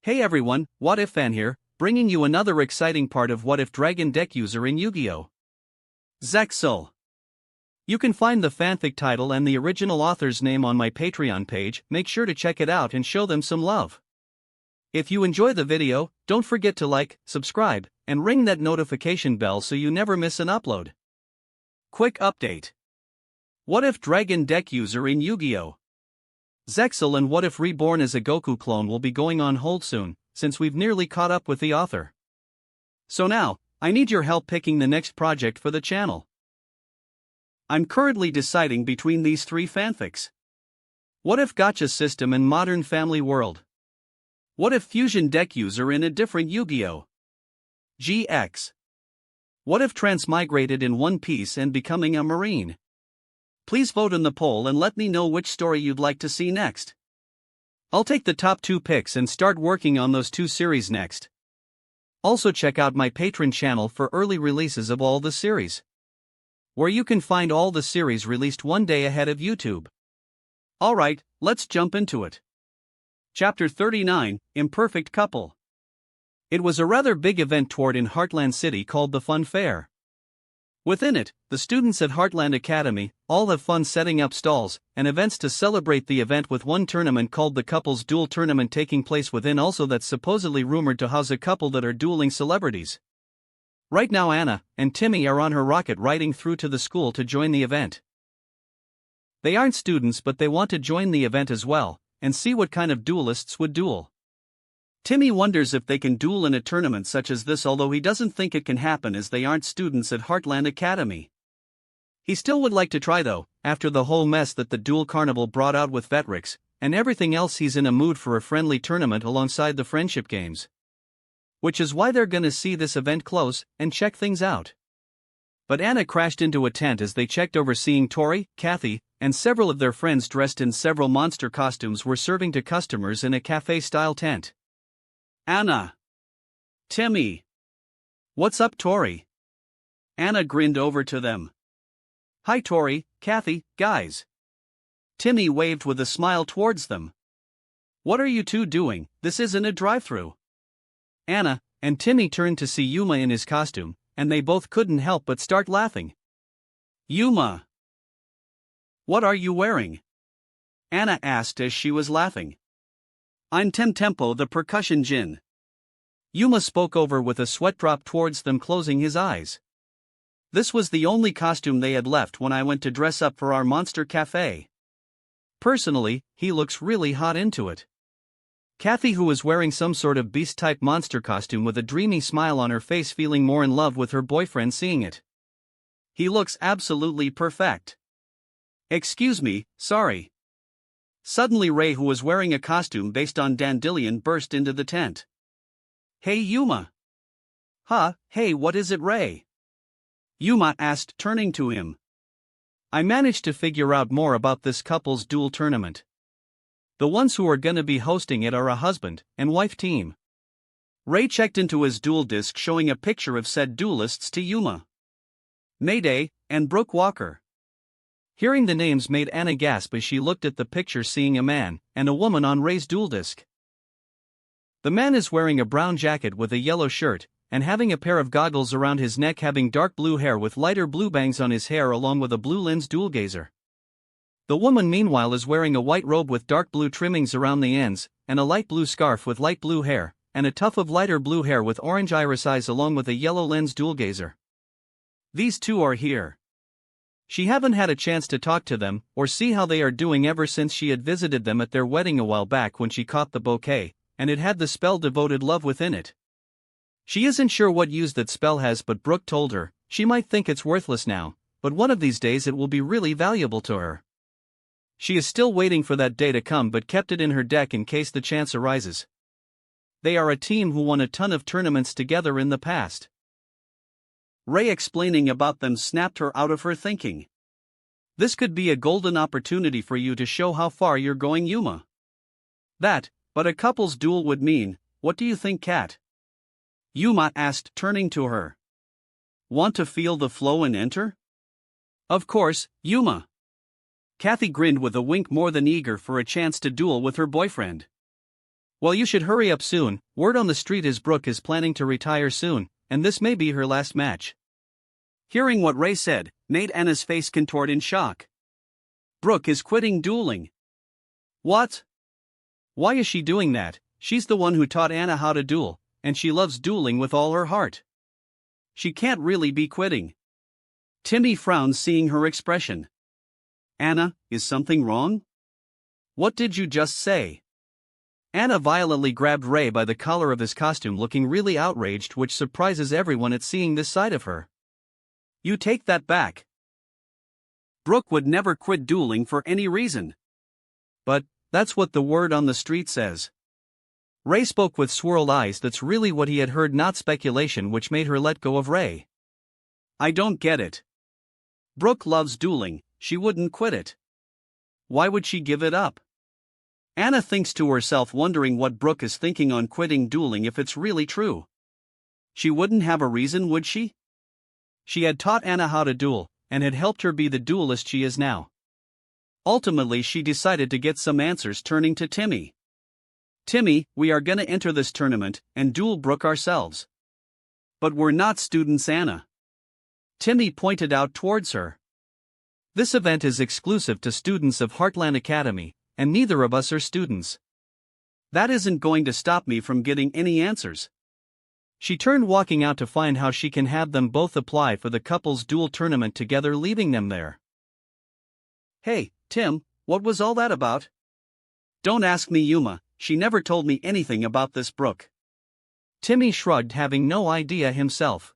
Hey everyone, What If Fan here, bringing you another exciting part of What If Dragon deck user in Yu-Gi-Oh! Zexal. You can find the fanfic title and the original author's name on my Patreon page. Make sure to check it out and show them some love. If you enjoy the video, don't forget to like, subscribe, and ring that notification bell so you never miss an upload. Quick update. What If Dragon deck user in Yu-Gi-Oh! Zexal and What If Reborn as a Goku clone will be going on hold soon, since we've nearly caught up with the author. So now, I need your help picking the next project for the channel. I'm currently deciding between these three fanfics. What If Gacha system in Modern Family World? What If Fusion deck user in a different Yu-Gi-Oh! GX? What If Transmigrated in One Piece and becoming a Marine? Please vote in the poll and let me know which story you'd like to see next. I'll take the top 2 picks and start working on those 2 series next. Also check out my Patreon channel for early releases of all the series, where you can find all the series released one day ahead of YouTube. Alright, let's jump into it. Chapter 39, Imperfect Couple. It was a rather big event toward in Heartland City called the Fun Fair. Within it, the students at Heartland Academy all have fun setting up stalls and events to celebrate the event, with one tournament called the Couples Duel Tournament taking place within, also that's supposedly rumored to house a couple that are dueling celebrities. Right now Anna and Timmy are on her rocket riding through to the school to join the event. They aren't students, but they want to join the event as well and see what kind of duelists would duel. Timmy wonders if they can duel in a tournament such as this, although he doesn't think it can happen as they aren't students at Heartland Academy. He still would like to try though, after the whole mess that the Duel Carnival brought out with Vetrix and everything else. He's in a mood for a friendly tournament alongside the friendship games. Which is why they're gonna see this event close and check things out. But Anna crashed into a tent as they checked over, seeing Tori, Kathy, and several of their friends dressed in several monster costumes were serving to customers in a cafe-style tent. Anna. Timmy. What's up, Tori? Anna grinned over to them. Hi Tori, Kathy, guys. Timmy waved with a smile towards them. What are you two doing? This isn't a drive-thru. Anna and Timmy turned to see Yuma in his costume, and they both couldn't help but start laughing. Yuma. What are you wearing? Anna asked as she was laughing. I'm Tempo the percussion Jin. Yuma spoke over with a sweat drop towards them, closing his eyes. This was the only costume they had left when I went to dress up for our monster cafe. Personally, he looks really hot into it. Kathy, who was wearing some sort of beast-type monster costume with a dreamy smile on her face, feeling more in love with her boyfriend seeing it. He looks absolutely perfect. Excuse me, sorry. Suddenly Ray, who was wearing a costume based on Dandelion, burst into the tent. Hey Yuma. Huh, hey, what is it, Ray? Yuma asked, turning to him. I managed to figure out more about this couple's duel tournament. The ones who are gonna be hosting it are a husband and wife team. Ray checked into his duel disc, showing a picture of said duelists to Yuma. Mayday and Brooke Walker. Hearing the names made Anna gasp as she looked at the picture, seeing a man and a woman on Ray's duel disc. The man is wearing a brown jacket with a yellow shirt and having a pair of goggles around his neck, having dark blue hair with lighter blue bangs on his hair along with a blue lens dual gazer. The woman meanwhile is wearing a white robe with dark blue trimmings around the ends and a light blue scarf with light blue hair and a tuft of lighter blue hair with orange iris eyes along with a yellow lens dual gazer. These two are here. She haven't had a chance to talk to them or see how they are doing ever since she had visited them at their wedding a while back when she caught the bouquet, and it had the spell Devoted Love within it. She isn't sure what use that spell has, but Brooke told her she might think it's worthless now, but one of these days it will be really valuable to her. She is still waiting for that day to come, but kept it in her deck in case the chance arises. They are a team who won a ton of tournaments together in the past. Ray explaining about them snapped her out of her thinking. This could be a golden opportunity for you to show how far you're going, Yuma. That, but a couple's duel would mean, what do you think, Kat? Yuma asked, turning to her. Want to feel the flow and enter? Of course, Yuma. Kathy grinned with a wink, more than eager for a chance to duel with her boyfriend. Well, you should hurry up soon. Word on the street is Brooke is planning to retire soon, and this may be her last match. Hearing what Ray said, made Anna's face contort in shock. Brooke is quitting dueling. What? Why is she doing that? She's the one who taught Anna how to duel, and she loves dueling with all her heart. She can't really be quitting. Timmy frowned seeing her expression. Anna, is something wrong? What did you just say? Anna violently grabbed Ray by the collar of his costume, looking really outraged, which surprises everyone at seeing this side of her. You take that back. Brooke would never quit dueling for any reason. But that's what the word on the street says. Ray spoke with swirled eyes. That's really what he had heard, not speculation, which made her let go of Ray. I don't get it. Brooke loves dueling, she wouldn't quit it. Why would she give it up? Anna thinks to herself, wondering what Brooke is thinking on quitting dueling if it's really true. She wouldn't have a reason, would she? She had taught Anna how to duel, and had helped her be the duelist she is now. Ultimately, she decided to get some answers, turning to Timmy. Timmy, we are gonna enter this tournament and duel Brooke ourselves. But we're not students, Anna. Timmy pointed out towards her. This event is exclusive to students of Heartland Academy, and neither of us are students. That isn't going to stop me from getting any answers. She turned, walking out to find how she can have them both apply for the couples duel tournament together, leaving them there. Hey, Tim, what was all that about? Don't ask me, Yuma, she never told me anything about this Brooke. Timmy shrugged, having no idea himself.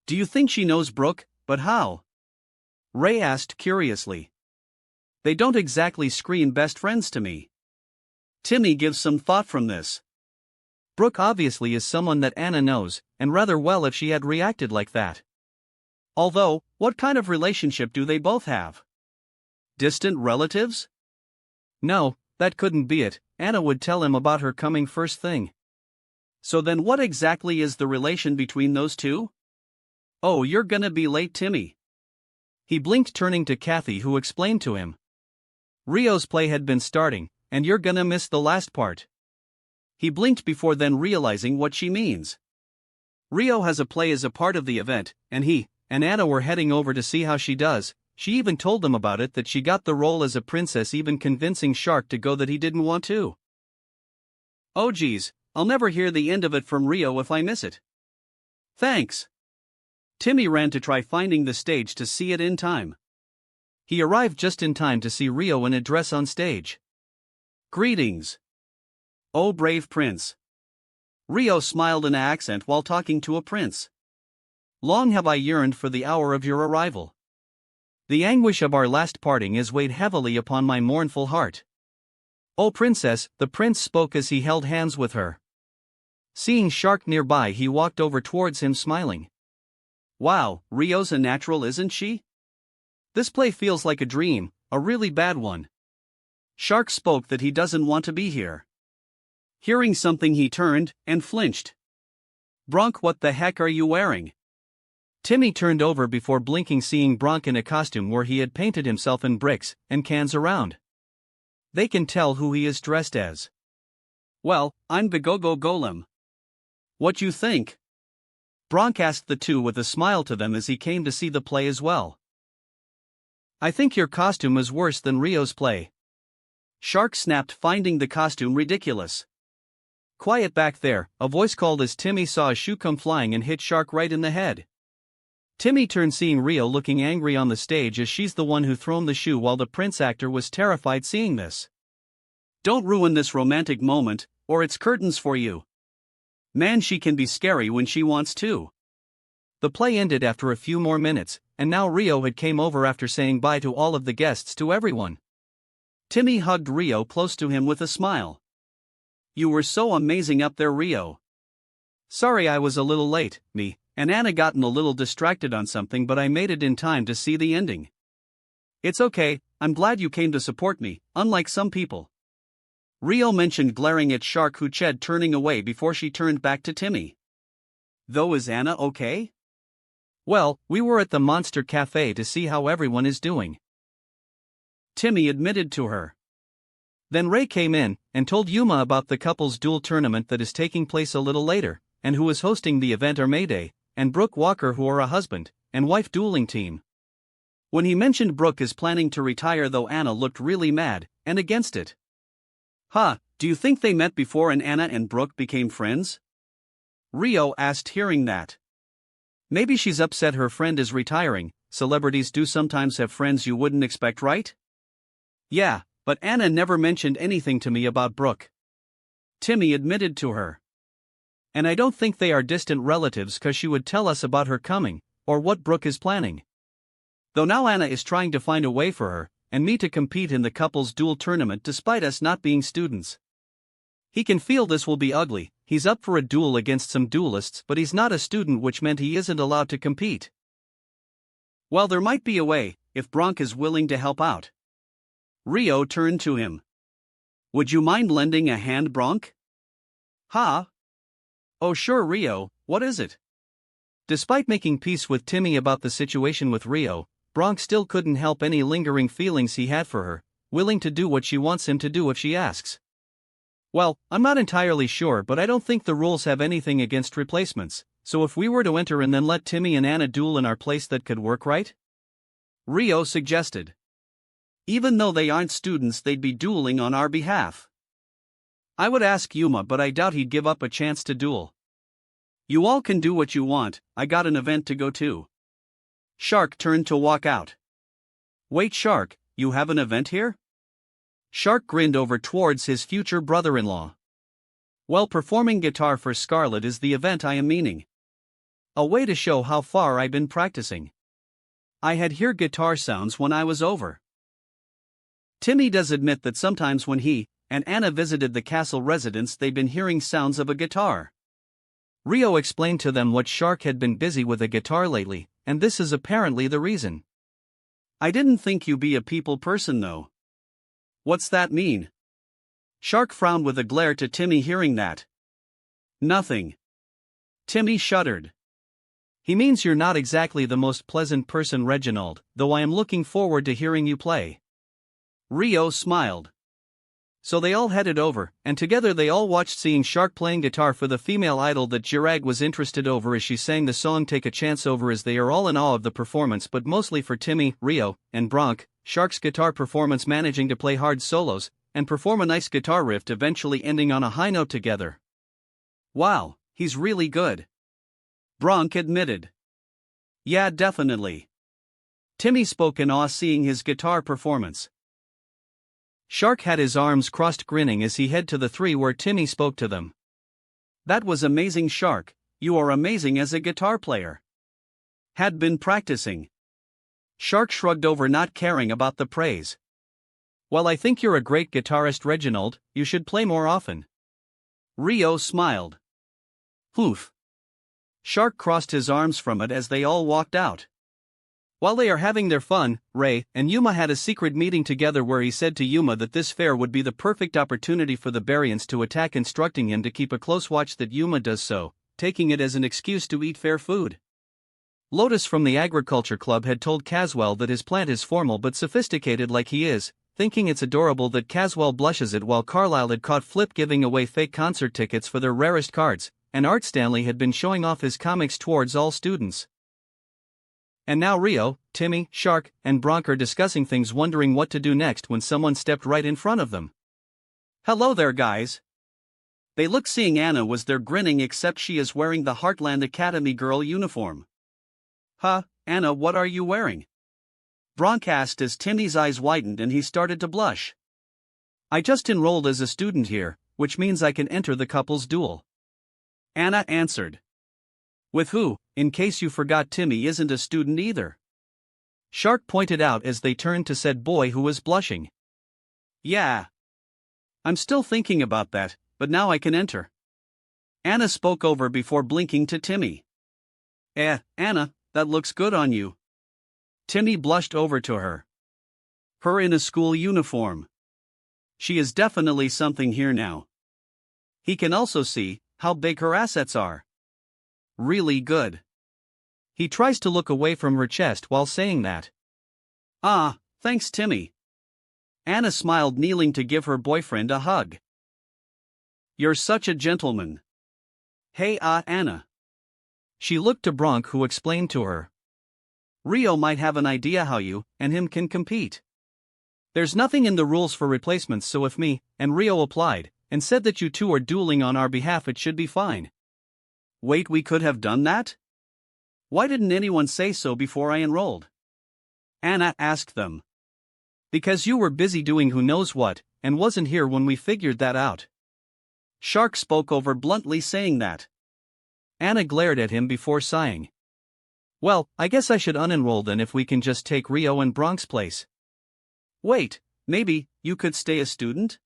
Do you think she knows Brooke, but how? Ray asked curiously. They don't exactly scream best friends to me. Timmy gives some thought from this. Brooke obviously is someone that Anna knows, and rather well if she had reacted like that. Although, what kind of relationship do they both have? Distant relatives? No, that couldn't be it. Anna would tell him about her coming first thing. So then what exactly is the relation between those two? Oh, you're gonna be late, Timmy. He blinked, turning to Kathy, who explained to him. Rio's play had been starting, and you're gonna miss the last part. He blinked before then realizing what she means. Rio has a play as a part of the event, and he and Anna were heading over to see how she does. She even told them about it, that she got the role as a princess, even convincing Shark to go that he didn't want to. Oh geez, I'll never hear the end of it from Rio if I miss it. Thanks. Timmy ran to try finding the stage to see it in time. He arrived just in time to see Rio in a dress on stage. Greetings. Oh, brave prince. Rio smiled in an accent while talking to a prince. Long have I yearned for the hour of your arrival. The anguish of our last parting has weighed heavily upon my mournful heart. Oh princess, the prince spoke as he held hands with her. Seeing Shark nearby, he walked over towards him, smiling. Wow, Rio's a natural, isn't she? This play feels like a dream, a really bad one. Shark spoke that he doesn't want to be here. Hearing something, he turned and flinched. Bronk, what the heck are you wearing? Timmy turned over before blinking, seeing Bronk in a costume where he had painted himself in bricks and cans around. They can tell who he is dressed as. Well, I'm the Go-Go Golem. What you think? Bronk asked the two with a smile to them as he came to see the play as well. I think your costume is worse than Rio's play. Shark snapped, finding the costume ridiculous. Quiet back there, a voice called as Timmy saw a shoe come flying and hit Shark right in the head. Timmy turned, seeing Rio looking angry on the stage as she's the one who thrown the shoe, while the prince actor was terrified seeing this. Don't ruin this romantic moment, or it's curtains for you. Man, she can be scary when she wants to. The play ended after a few more minutes, and now Rio had came over after saying bye to all of the guests, to everyone. Timmy hugged Rio close to him with a smile. You were so amazing up there, Rio. Sorry I was a little late, me and Anna gotten a little distracted on something, but I made it in time to see the ending. It's okay, I'm glad you came to support me, unlike some people. Rio mentioned, glaring at Shark, who ched, turning away before she turned back to Timmy. Though, is Anna okay? Well, we were at the Monster Cafe to see how everyone is doing. Timmy admitted to her. Then Ray came in and told Yuma about the couple's duel tournament that is taking place a little later, and who is hosting the event are Mayday and Brooke Walker, who are a husband and wife dueling team. When he mentioned Brooke is planning to retire, though, Anna looked really mad and against it. Huh, do you think they met before and Anna and Brooke became friends? Rio asked, hearing that. Maybe she's upset her friend is retiring. Celebrities do sometimes have friends you wouldn't expect, right? Yeah, but Anna never mentioned anything to me about Brooke. Timmy admitted to her. And I don't think they are distant relatives, cause she would tell us about her coming, or what Brooke is planning. Though now Anna is trying to find a way for her and me to compete in the couple's duel tournament despite us not being students. He can feel this will be ugly. He's up for a duel against some duelists, but he's not a student, which meant he isn't allowed to compete. Well, there might be a way, if Bronk is willing to help out. Rio turned to him. Would you mind lending a hand, Bronk? Huh? Oh sure, Rio, what is it? Despite making peace with Timmy about the situation with Rio, Bronk still couldn't help any lingering feelings he had for her, willing to do what she wants him to do if she asks. Well, I'm not entirely sure, but I don't think the rules have anything against replacements, so if we were to enter and then let Timmy and Anna duel in our place, that could work, right? Rio suggested. Even though they aren't students, they'd be dueling on our behalf. I would ask Yuma, but I doubt he'd give up a chance to duel. You all can do what you want, I got an event to go to. Shark turned to walk out. Wait, Shark, you have an event here? Shark grinned over towards his future brother-in-law. Well, performing guitar for Scarlet is the event I am meaning. A way to show how far I've been practicing. I had heard guitar sounds when I was over. Timmy does admit that sometimes when he and Anna visited the castle residence, they'd been hearing sounds of a guitar. Rio explained to them what Shark had been busy with a guitar lately, and this is apparently the reason. I didn't think you be a people person though. What's that mean? Shark frowned with a glare to Timmy, hearing that. Nothing. Timmy shuddered. He means you're not exactly the most pleasant person, Reginald, though I am looking forward to hearing you play. Rio smiled. So they all headed over, and together they all watched seeing Shark playing guitar for the female idol that Jirag was interested over as she sang the song Take a Chance Over, as they are all in awe of the performance, but mostly for Timmy, Rio, and Bronk. Shark's guitar performance, managing to play hard solos and perform a nice guitar riff, eventually ending on a high note together. Wow, he's really good. Bronk admitted. Yeah, definitely. Timmy spoke in awe seeing his guitar performance. Shark had his arms crossed, grinning as he headed to the three where Timmy spoke to them. That was amazing, Shark, you are amazing as a guitar player. Had been practicing. Shark shrugged over, not caring about the praise. Well, I think you're a great guitarist, Reginald, you should play more often. Rio smiled. Poof. Shark crossed his arms from it as they all walked out. While they are having their fun, Ray and Yuma had a secret meeting together where he said to Yuma that this fair would be the perfect opportunity for the Barians to attack, instructing him to keep a close watch that Yuma does so, taking it as an excuse to eat fair food. Lotus from the Agriculture Club had told Caswell that his plant is formal but sophisticated like he is, thinking it's adorable that Caswell blushes it, while Carlisle had caught Flip giving away fake concert tickets for their rarest cards, and Art Stanley had been showing off his comics towards all students. And now Rio, Timmy, Shark, and Bronk are discussing things, wondering what to do next when someone stepped right in front of them. Hello there, guys. They looked, seeing Anna was there grinning, except she is wearing the Heartland Academy girl uniform. Huh, Anna, what are you wearing? Bronk asked as Timmy's eyes widened and he started to blush. I just enrolled as a student here, which means I can enter the couple's duel. Anna answered. With who, in case you forgot? Timmy isn't a student either. Shark pointed out as they turned to said boy who was blushing. Yeah. I'm still thinking about that, but now I can enter. Anna spoke over before blinking to Timmy. Anna, that looks good on you. Timmy blushed over to her. Her in a school uniform. She is definitely something here now. He can also see how big her assets are. Really good. He tries to look away from her chest while saying that. Ah, thanks, Timmy. Anna smiled, kneeling to give her boyfriend a hug. "You're such a gentleman." "Hey, Anna." She looked to Bronk, who explained to her. "Rio might have an idea how you and him can compete. There's nothing in the rules for replacements, so if me and Rio applied and said that you two are dueling on our behalf, it should be fine." "Wait, we could have done that? Why didn't anyone say so before I enrolled?" Anna asked them. "Because you were busy doing who knows what, and wasn't here when we figured that out." Shark spoke over, bluntly saying that. Anna glared at him before sighing. "Well, I guess I should unenroll then if we can just take Rio and Bronk's place." "Wait, maybe you could stay a student?"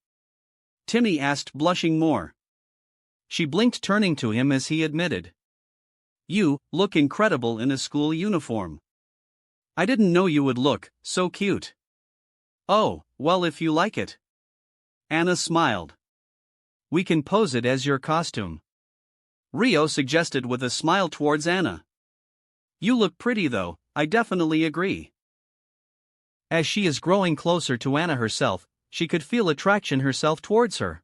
Timmy asked, blushing more. She blinked, turning to him as he admitted. "You look incredible in a school uniform. I didn't know you would look so cute." "Oh, well, if you like it." Anna smiled. "We can pose it as your costume," Rio suggested with a smile towards Anna. "You look pretty though, I definitely agree." As she is growing closer to Anna herself, she could feel attraction herself towards her.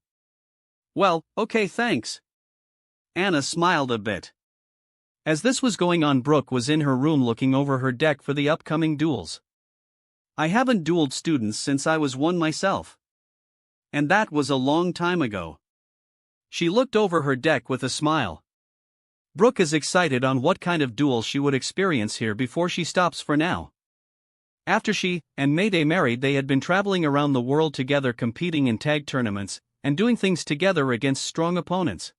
"Well, okay, thanks." Anna smiled a bit. As this was going on, Brooke was in her room looking over her deck for the upcoming duels. "I haven't dueled students since I was one myself. And that was a long time ago." She looked over her deck with a smile. Brooke is excited on what kind of duel she would experience here before she stops for now. After she and Mayday married, they had been traveling around the world together, competing in tag tournaments and doing things together against strong opponents.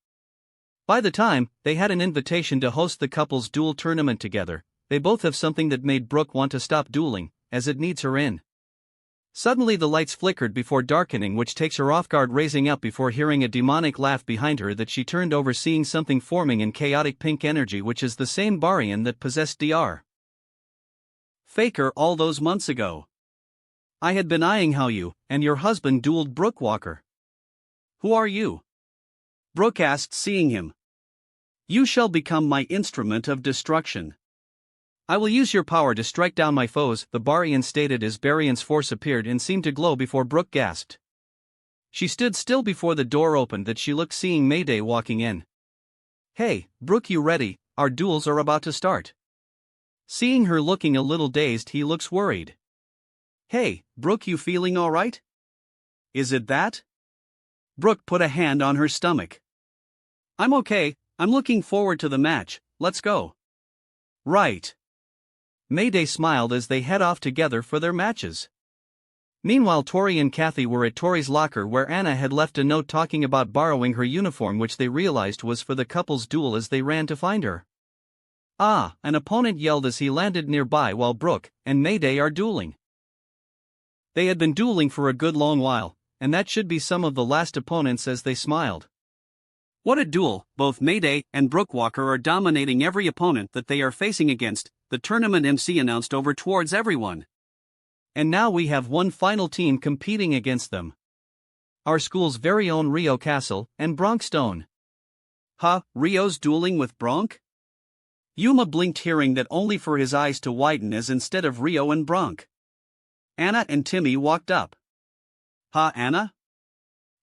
By the time they had an invitation to host the couple's duel tournament together, they both have something that made Brooke want to stop dueling, as it needs her in. Suddenly the lights flickered before darkening, which takes her off guard, raising up before hearing a demonic laugh behind her that she turned over, seeing something forming in chaotic pink energy, which is the same Barian that possessed Dr. Faker all those months ago. "I had been eyeing how you and your husband dueled Brooke Walker." "Who are you?" Brooke asked, seeing him. "You shall become my instrument of destruction. I will use your power to strike down my foes," the Barian stated as Barian's force appeared and seemed to glow before Brooke gasped. She stood still before the door opened that she looked, seeing Mayday walking in. "Hey, Brooke, you ready? Our duels are about to start." Seeing her looking a little dazed, he looks worried. "Hey, Brooke, you feeling alright? Is it that?" Brooke put a hand on her stomach. "I'm okay, I'm looking forward to the match, let's go." "Right." Mayday smiled as they head off together for their matches. Meanwhile, Tori and Kathy were at Tori's locker, where Anna had left a note talking about borrowing her uniform, which they realized was for the couple's duel as they ran to find her. An opponent yelled as he landed nearby while Brooke and Mayday are dueling. They had been dueling for a good long while, and that should be some of the last opponents, as they smiled. "What a duel!" Both Mayday and Brooke Walker are dominating every opponent that they are facing against, the tournament MC announced over towards everyone. "And now we have one final team competing against them. Our school's very own Rio Castle and Bronk Stone." "Huh, Rio's dueling with Bronk?" Yuma blinked, hearing that, only for his eyes to widen as instead of Rio and Bronk, Anna and Timmy walked up. "Huh, Anna?"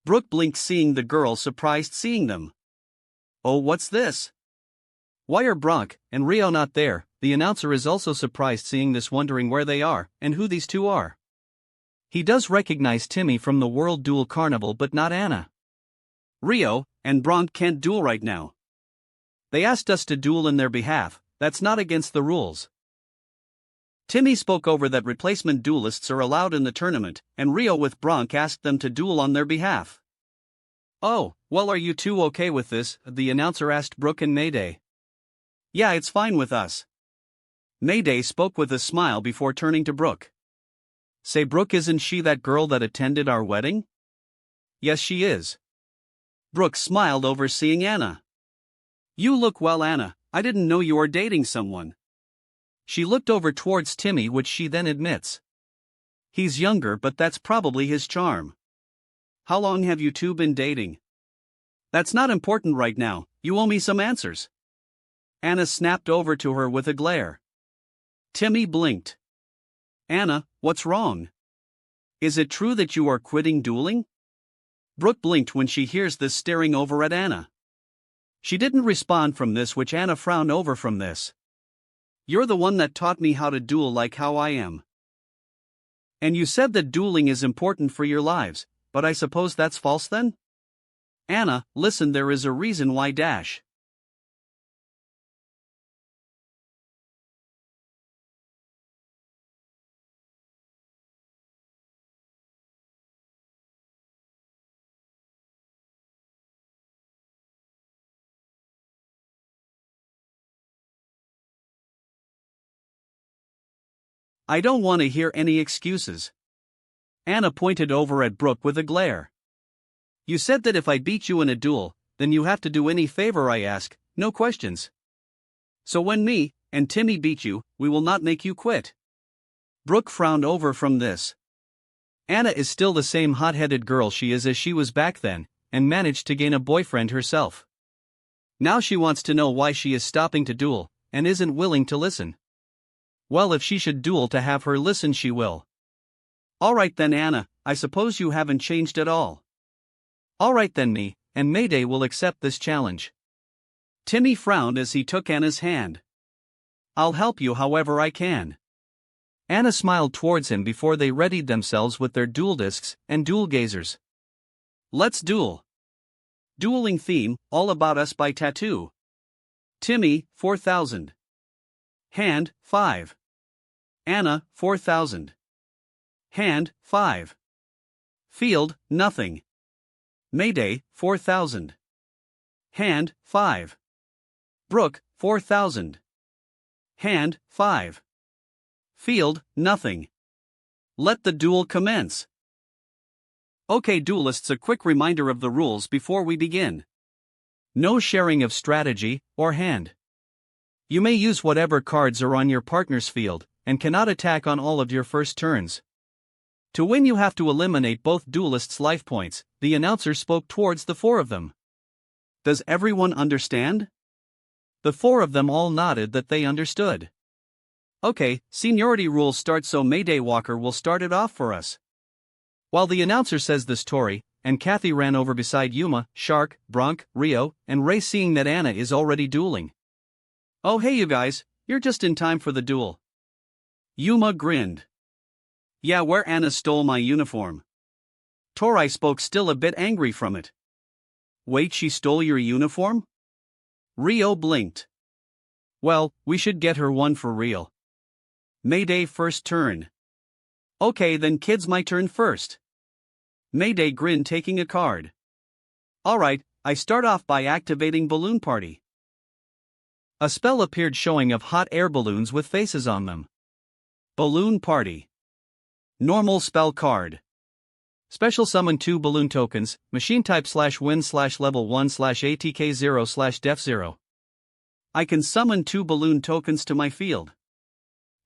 Brooke blinked, seeing the girl, surprised seeing them. "Oh, what's this? Why are Bronk and Rio not there?" The announcer is also surprised seeing this, wondering where they are and who these two are. He does recognize Timmy from the World Duel Carnival, but not Anna. "Rio and Bronk can't duel right now. They asked us to duel in their behalf, that's not against the rules." Timmy spoke over that replacement duelists are allowed in the tournament, and Rio with Bronk asked them to duel on their behalf. "Oh, well, are you two okay with this?" the announcer asked Brooke and Mayday. "Yeah, it's fine with us." Mayday spoke with a smile before turning to Brooke. "Say, Brooke, isn't she that girl that attended our wedding?" "Yes, she is." Brooke smiled over seeing Anna. "You look well, Anna, I didn't know you were dating someone." She looked over towards Timmy, which she then admits. "He's younger, but that's probably his charm." "How long have you two been dating?" "That's not important right now, you owe me some answers." Anna snapped over to her with a glare. Timmy blinked. "Anna, what's wrong? Is it true that you are quitting dueling? Brooke blinked when she hears this, staring over at Anna. She didn't respond from this, which Anna frowned over from this. You're the one that taught me how to duel like how I am. And you said that dueling is important for your lives, but I suppose that's false then? Anna, listen, there is a reason why dash. I don't want to hear any excuses. Anna pointed over at Brooke with a glare. You said that if I beat you in a duel, then you have to do any favor I ask, no questions. So when me and Timmy beat you, we will not make you quit. Brooke frowned over from this. Anna is still the same hot-headed girl she is as she was back then, and managed to gain a boyfriend herself. Now she wants to know why she is stopping to duel, and isn't willing to listen. Well, if she should duel to have her listen, she will. Alright then, Anna, I suppose you haven't changed at all. Alright then, me and Mayday will accept this challenge. Timmy frowned as he took Anna's hand. I'll help you however I can. Anna smiled towards him before they readied themselves with their duel discs and duel gazers. Let's duel. Dueling theme, All About Us by Tattoo. Timmy, 4,000. Hand, 5. Anna, 4,000. Hand, 5. Field, nothing. Mayday, 4,000. Hand, 5. Brooke, 4,000. Hand, 5. Field, nothing. Let the duel commence. Okay, duelists, a quick reminder of the rules before we begin. No sharing of strategy or hand. You may use whatever cards are on your partner's field, and cannot attack on all of your first turns. To win, you have to eliminate both duelists' life points. The announcer spoke towards the four of them. Does everyone understand? The four of them all nodded that they understood. Okay, seniority rules start, so Mayday Walker will start it off for us. While the announcer says this, Tori and Kathy ran over beside Yuma, Shark, Bronk, Rio, and Ray, seeing that Anna is already dueling. Oh hey you guys, you're just in time for the duel. Yuma grinned. Yeah, where Anna stole my uniform. Tori spoke, still a bit angry from it. Wait, she stole your uniform? Rio blinked. Well, we should get her one for real. Mayday, first turn. Okay then kids, my turn first. Mayday grinned, taking a card. Alright, I start off by activating Balloon Party. A spell appeared showing of hot air balloons with faces on them. Balloon Party. Normal spell card. Special summon 2 balloon tokens, machine type /win /level 1 /ATK 0 /def 0. I can summon 2 balloon tokens to my field.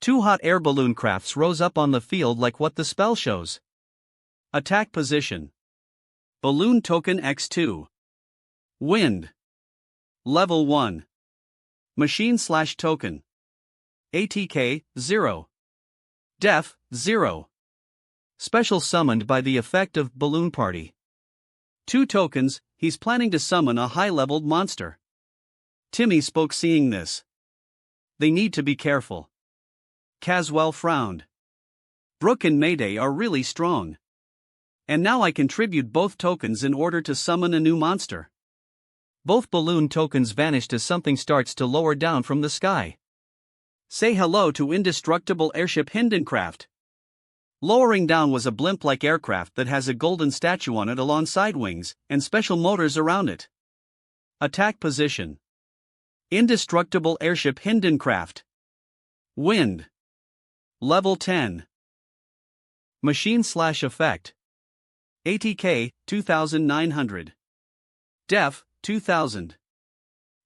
2 hot air balloon crafts rose up on the field like what the spell shows. Attack position. Balloon token x2. Wind. Level 1. Machine /token. ATK 0. Def 0. Special summoned by the effect of Balloon Party. 2 tokens, he's planning to summon a high-leveled monster. Timmy spoke, seeing this. They need to be careful. Caswell frowned. Brooke and Mayday are really strong. And now I contribute both tokens in order to summon a new monster. Both balloon tokens vanished as something starts to lower down from the sky. Say hello to indestructible airship Hindencraft. Lowering down was a blimp-like aircraft that has a golden statue on it alongside wings and special motors around it. Attack position. Indestructible airship Hindencraft. Wind. Level 10. Machine /effect. ATK 2900. Def 2000.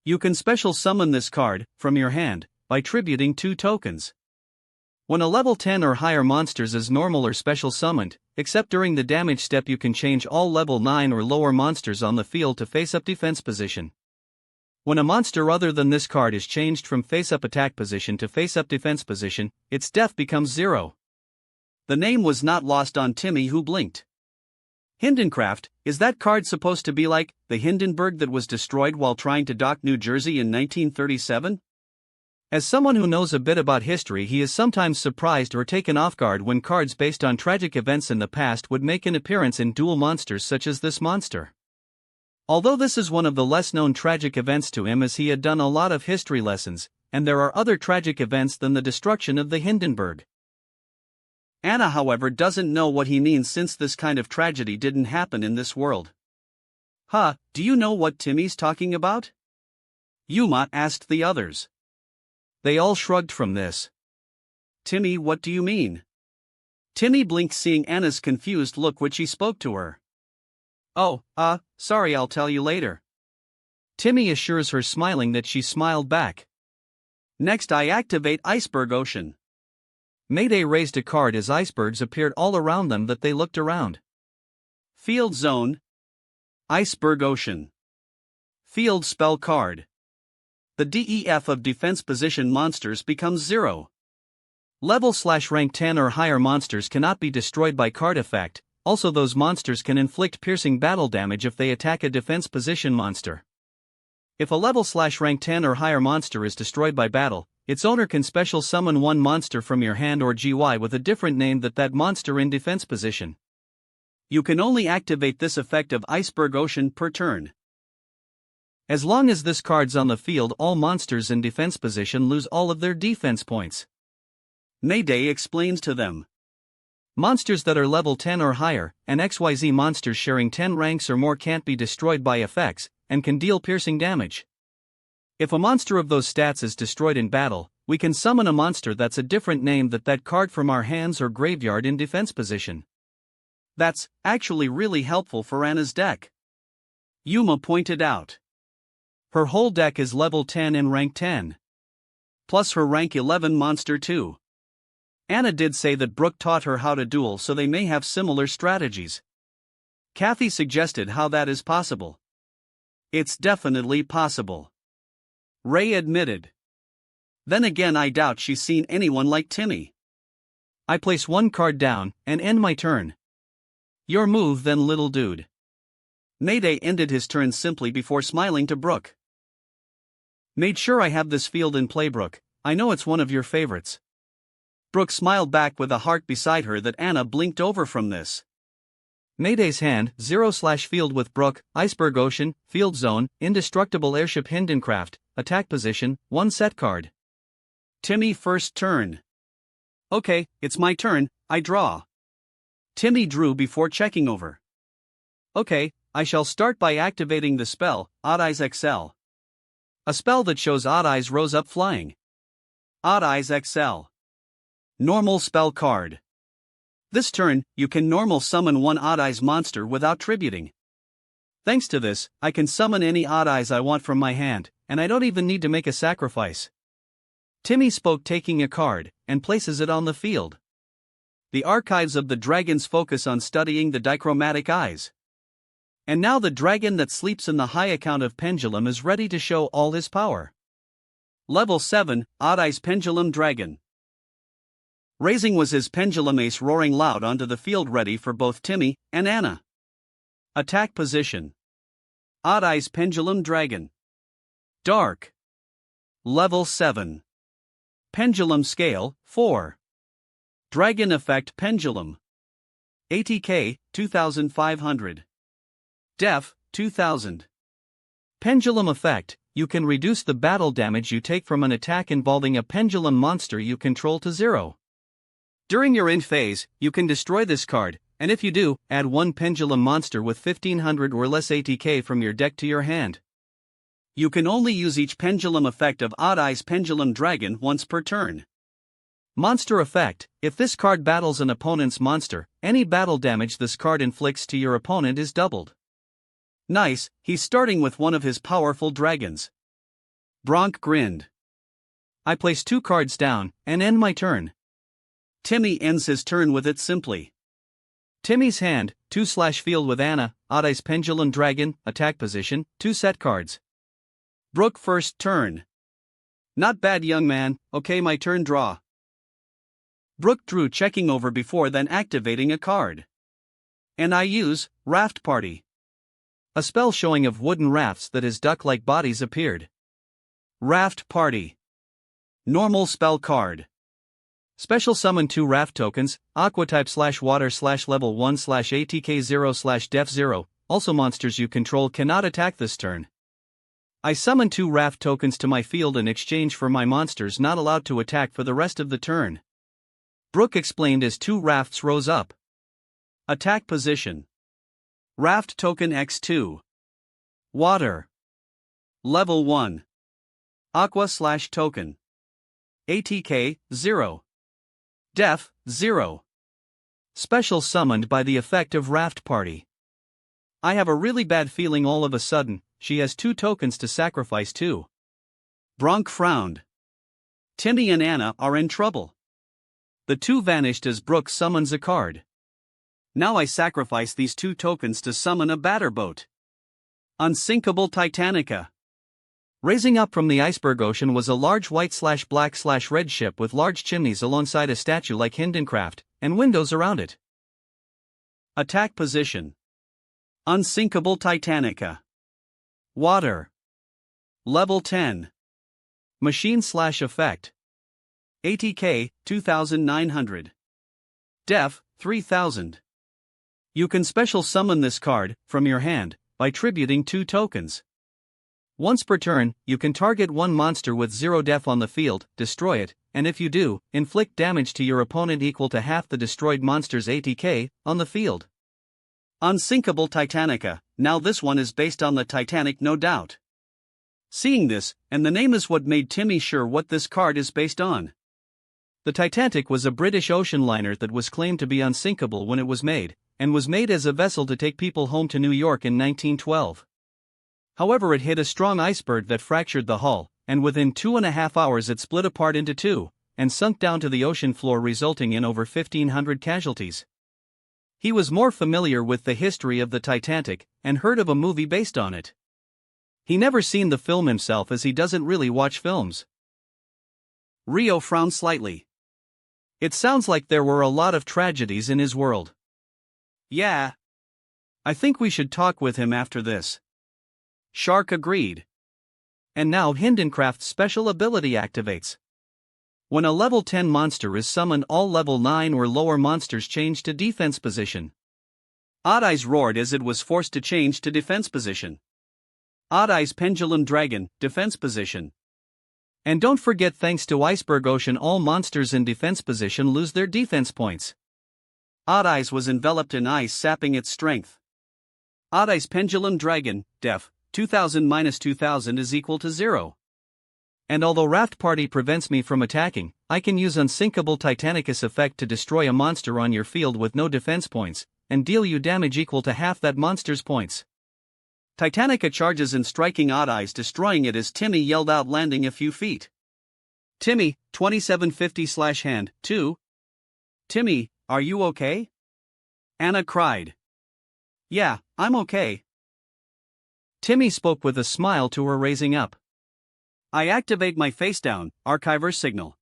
You can special summon this card from your hand by tributing 2 tokens. When a level 10 or higher monsters is normal or special summoned, except during the damage step, you can change all level 9 or lower monsters on the field to face-up defense position. When a monster other than this card is changed from face-up attack position to face-up defense position, its def becomes 0. The name was not lost on Timmy, who blinked. Hindencraft, is that card supposed to be like the Hindenburg that was destroyed while trying to dock New Jersey in 1937? As someone who knows a bit about history, he is sometimes surprised or taken off guard when cards based on tragic events in the past would make an appearance in duel monsters such as this monster. Although this is one of the less known tragic events to him, as he had done a lot of history lessons, and there are other tragic events than the destruction of the Hindenburg. Anna, however, doesn't know what he means, since this kind of tragedy didn't happen in this world. "Huh, do you know what Timmy's talking about?" Yuma asked the others. They all shrugged from this. "Timmy, what do you mean?" Timmy blinked, seeing Anna's confused look, which he spoke to her. "Oh, sorry, I'll tell you later." Timmy assures her, smiling, that she smiled back. "Next, I activate Iceberg Ocean." Mayday raised a card as icebergs appeared all around them that they looked around. Field Zone. Iceberg Ocean. Field Spell card. The DEF of defense position monsters becomes 0. Level/rank 10 or higher monsters cannot be destroyed by card effect. Also, those monsters can inflict piercing battle damage if they attack a defense position monster. If a level/rank 10 or higher monster is destroyed by battle, its owner can special summon one monster from your hand or GY with a different name than that monster in defense position. You can only activate this effect of Iceberg Ocean per turn. As long as this card's on the field, all monsters in defense position lose all of their defense points. Mayday explains to them. Monsters that are level 10 or higher, and XYZ monsters sharing 10 ranks or more can't be destroyed by effects, and can deal piercing damage. If a monster of those stats is destroyed in battle, we can summon a monster that's a different name than that card from our hands or graveyard in defense position. That's actually really helpful for Anna's deck, Yuma pointed out. Her whole deck is level 10 and rank 10. Plus her rank 11 monster too. Anna did say that Brooke taught her how to duel, so they may have similar strategies. Kathy suggested how that is possible. It's definitely possible, Ray admitted. Then again, I doubt she's seen anyone like Timmy. I place one card down and end my turn. Your move then, little dude. Mayday ended his turn simply before smiling to Brooke. Made sure I have this field in play, Brooke. I know it's one of your favorites. Brooke smiled back with a heart beside her that Anna blinked over from this. Mayday's hand, 0/field with Brooke, Iceberg Ocean, Field Zone, Indestructible Airship Hindencraft, Attack Position, 1 set card. Timmy first turn. Okay, it's my turn, I draw. Timmy drew before checking over. Okay, I shall start by activating the spell, Odd Eyes Zexal. A spell that shows Odd Eyes rose up flying. Odd Eyes Zexal. Normal spell card. This turn, you can normal summon one Odd Eyes monster without tributing. Thanks to this, I can summon any Odd Eyes I want from my hand, and I don't even need to make a sacrifice. Timmy spoke, taking a card, and places it on the field. The archives of the dragons focus on studying the dichromatic eyes. And now the dragon that sleeps in the high account of Pendulum is ready to show all his power. Level 7, Odd Eyes Pendulum Dragon. Raising was his Pendulum Ace, roaring loud onto the field, ready for both Timmy and Anna. Attack position. Odd Eyes Pendulum Dragon. Dark. Level 7. Pendulum Scale, 4. Dragon Effect Pendulum. ATK, 2500. Def, 2000. Pendulum Effect, you can reduce the battle damage you take from an attack involving a pendulum monster you control to 0. During your end phase, you can destroy this card, and if you do, add one pendulum monster with 1500 or less ATK from your deck to your hand. You can only use each pendulum effect of Odd Eyes Pendulum Dragon once per turn. Monster Effect, if this card battles an opponent's monster, any battle damage this card inflicts to your opponent is doubled. Nice, he's starting with one of his powerful dragons. Bronk grinned. I place 2 cards down, and end my turn. Timmy ends his turn with it simply. Timmy's hand, 2/field with Anna, Odd Eyes Pendulum Dragon, Attack Position, 2 set cards. Brooke first turn. Not bad, young man, okay, my turn, draw. Brooke drew checking over before then activating a card. And I use Raft Party. A spell showing of wooden rafts that is duck-like bodies appeared. Raft Party. Normal spell card. Special summon 2 raft tokens, aqua type /water /level 1 /ATK 0 /def 0. Also monsters you control cannot attack this turn. I summon 2 raft tokens to my field in exchange for my monsters not allowed to attack for the rest of the turn. Brooke explained as 2 rafts rose up. Attack position. Raft token X2. Water. Level 1. Aqua /token. ATK 0. Def 0. Special summoned by the effect of Raft Party. I have a really bad feeling all of a sudden, she has 2 tokens to sacrifice too. Bronk frowned. Timmy and Anna are in trouble. The 2 vanished as Brooke summons a card. Now I sacrifice these 2 tokens to summon a batter boat. Unsinkable Titanica. Raising up from the iceberg ocean was a large white/black/red ship with large chimneys alongside a statue like Hindencraft, and windows around it. Attack position. Unsinkable Titanica. Water. Level 10. Machine/effect. ATK 2900. Def 3000. You can special summon this card from your hand by tributing 2 tokens. Once per turn, you can target 1 monster with 0 def on the field, destroy it, and if you do, inflict damage to your opponent equal to half the destroyed monster's ATK on the field. Unsinkable Titanica. Now this one is based on the Titanic, no doubt. Seeing this, and the name is what made Timmy sure what this card is based on. The Titanic was a British ocean liner that was claimed to be unsinkable when it was made, and was made as a vessel to take people home to New York in 1912. However, it hit a strong iceberg that fractured the hull, and within 2.5 hours it split apart into 2, and sunk down to the ocean floor, resulting in over 1,500 casualties. He was more familiar with the history of the Titanic, and heard of a movie based on it. He never seen the film himself as he doesn't really watch films. Rio frowned slightly. It sounds like there were a lot of tragedies in his world. Yeah. I think we should talk with him after this. Shark agreed. And now Hindencraft's special ability activates. When a level 10 monster is summoned, all level 9 or lower monsters change to defense position. Odd Eyes roared as it was forced to change to defense position. Odd Eyes Pendulum Dragon, defense position. And don't forget, thanks to Iceberg Ocean, all monsters in defense position lose their defense points. Odd Eyes was enveloped in ice, sapping its strength. Odd Eyes Pendulum Dragon, def 2000 minus 2000 is equal to 0. And although Raft Party prevents me from attacking, I can use Unsinkable Titanicus effect to destroy a monster on your field with no defense points, and deal you damage equal to half that monster's points. Titanica charges in, striking Odd Eyes, destroying it as Timmy yelled out, landing a few feet. Timmy, 2750/hand, 2. Timmy, are you okay? Anna cried. Yeah, I'm okay. Timmy spoke with a smile to her, raising up. I activate my face-down archiver signal.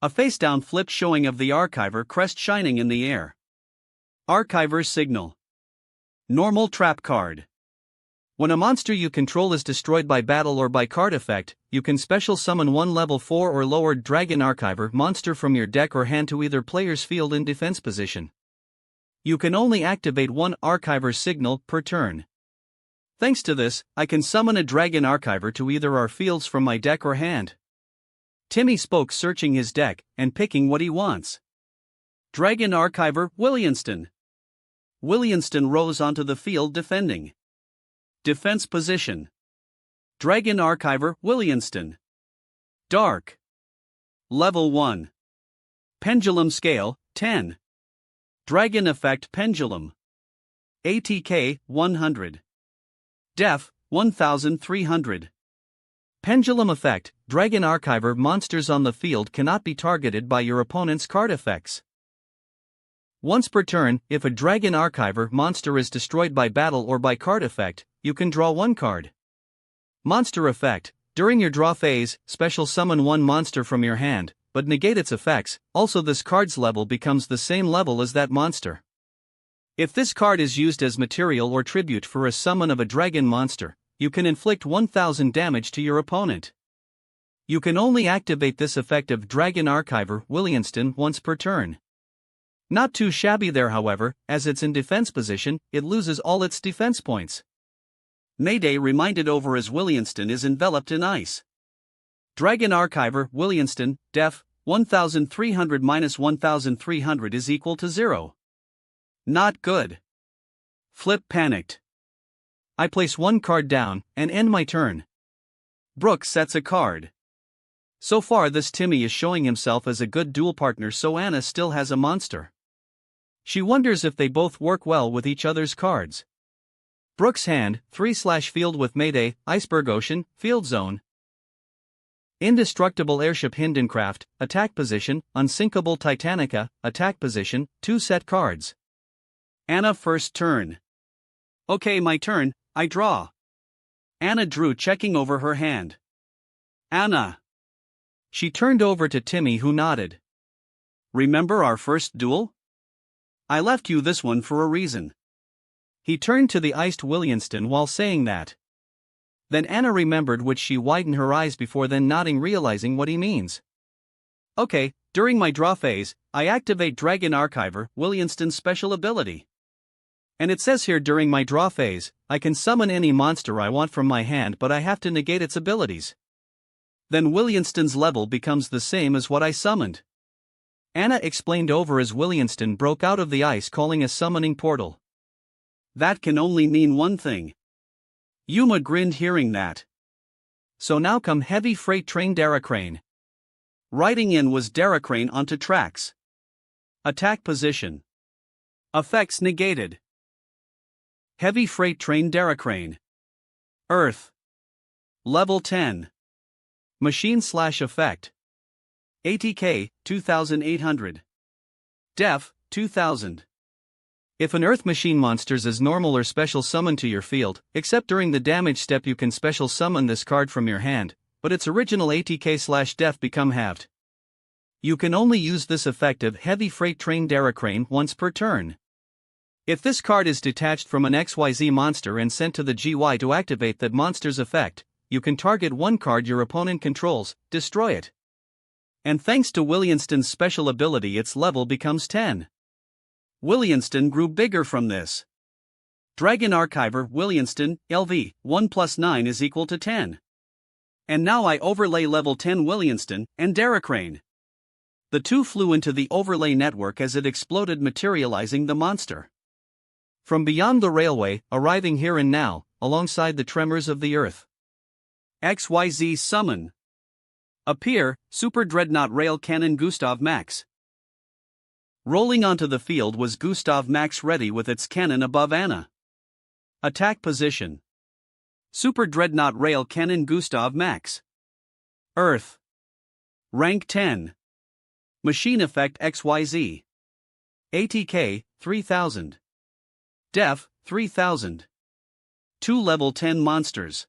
A face-down flip showing of the archiver crest shining in the air. Archiver signal. Normal trap card. When a monster you control is destroyed by battle or by card effect, you can special summon 1 level 4 or lower Dragon Archiver monster from your deck or hand to either player's field in defense position. You can only activate 1 archiver signal per turn. Thanks to this, I can summon a Dragon Archiver to either our fields from my deck or hand. Timmy spoke, searching his deck and picking what he wants. Dragon Archiver Williamston. Williamston rose onto the field, defending. Defense position. Dragon Archiver Williamston. Dark. Level 1. Pendulum Scale 10. Dragon Effect Pendulum. ATK 100. Def 1300. Pendulum Effect. Dragon Archiver monsters on the field cannot be targeted by your opponent's card effects. Once per turn, if a Dragon Archiver monster is destroyed by battle or by card effect, you can draw 1 card. Monster Effect. During your draw phase, special summon 1 monster from your hand, but negate its effects. Also, this card's level becomes the same level as that monster. If this card is used as material or tribute for a summon of a dragon monster, you can inflict 1000 damage to your opponent. You can only activate this effect of Dragon Archiver Williamston once per turn. Not too shabby there, however, as it's in defense position, it loses all its defense points. Mayday reminded over as Williamston is enveloped in ice. Dragon Archiver Williamston, def, 1300 minus 1300 is equal to 0. Not good. Flip panicked. I place one card down and end my turn. Brooke sets a card. So far this Timmy is showing himself as a good duel partner, so Anna still has a monster. She wonders if they both work well with each other's cards. Brooke's hand, 3/field with Mayday, Iceberg Ocean, Field Zone. Indestructible Airship Hindencraft, attack position, Unsinkable Titanica, attack position, 2 set cards. Anna first turn. Okay, my turn, I draw. Anna drew, checking over her hand. Anna. She turned over to Timmy, who nodded. Remember our first duel? I left you this one for a reason. He turned to the iced Williamston while saying that. Then Anna remembered, which she widened her eyes before then nodding, realizing what he means. Okay, during my draw phase, I activate Dragon Archiver Williamston's special ability. And it says here during my draw phase, I can summon any monster I want from my hand, but I have to negate its abilities. Then Williamston's level becomes the same as what I summoned. Anna explained over as Williamston broke out of the ice, calling a summoning portal. That can only mean one thing. Yuma grinned hearing that. So now come Heavy Freight Train Daracrane. Riding in was Daracrane onto tracks. Attack position. Effects negated. Heavy Freight Train Daracrane. Earth. Level 10. Machine/effect. ATK, 2800. Def, 2000. If an Earth machine monsters is normal or special summoned to your field, except during the damage step, you can special summon this card from your hand, but its original ATK/def become halved. You can only use this effect of Heavy Freight Train Daracrane once per turn. If this card is detached from an XYZ monster and sent to the GY to activate that monster's effect, you can target one card your opponent controls, destroy it. And thanks to Williamston's special ability, its level becomes 10. Williamston grew bigger from this. Dragon Archiver Williamston, LV, 1 plus 9 is equal to 10. And now I overlay level 10 Williamston and Daracrane. The two flew into the overlay network as it exploded, materializing the monster. From beyond the railway, arriving here and now, alongside the tremors of the earth. XYZ summon. Appear, Super Dreadnought Rail Cannon Gustav Max. Rolling onto the field was Gustav Max, ready with its cannon above Anna. Attack position. Super Dreadnought Rail Cannon Gustav Max. Earth. Rank 10. Machine effect XYZ. ATK, 3000. Def, 3000. 2 level 10 monsters.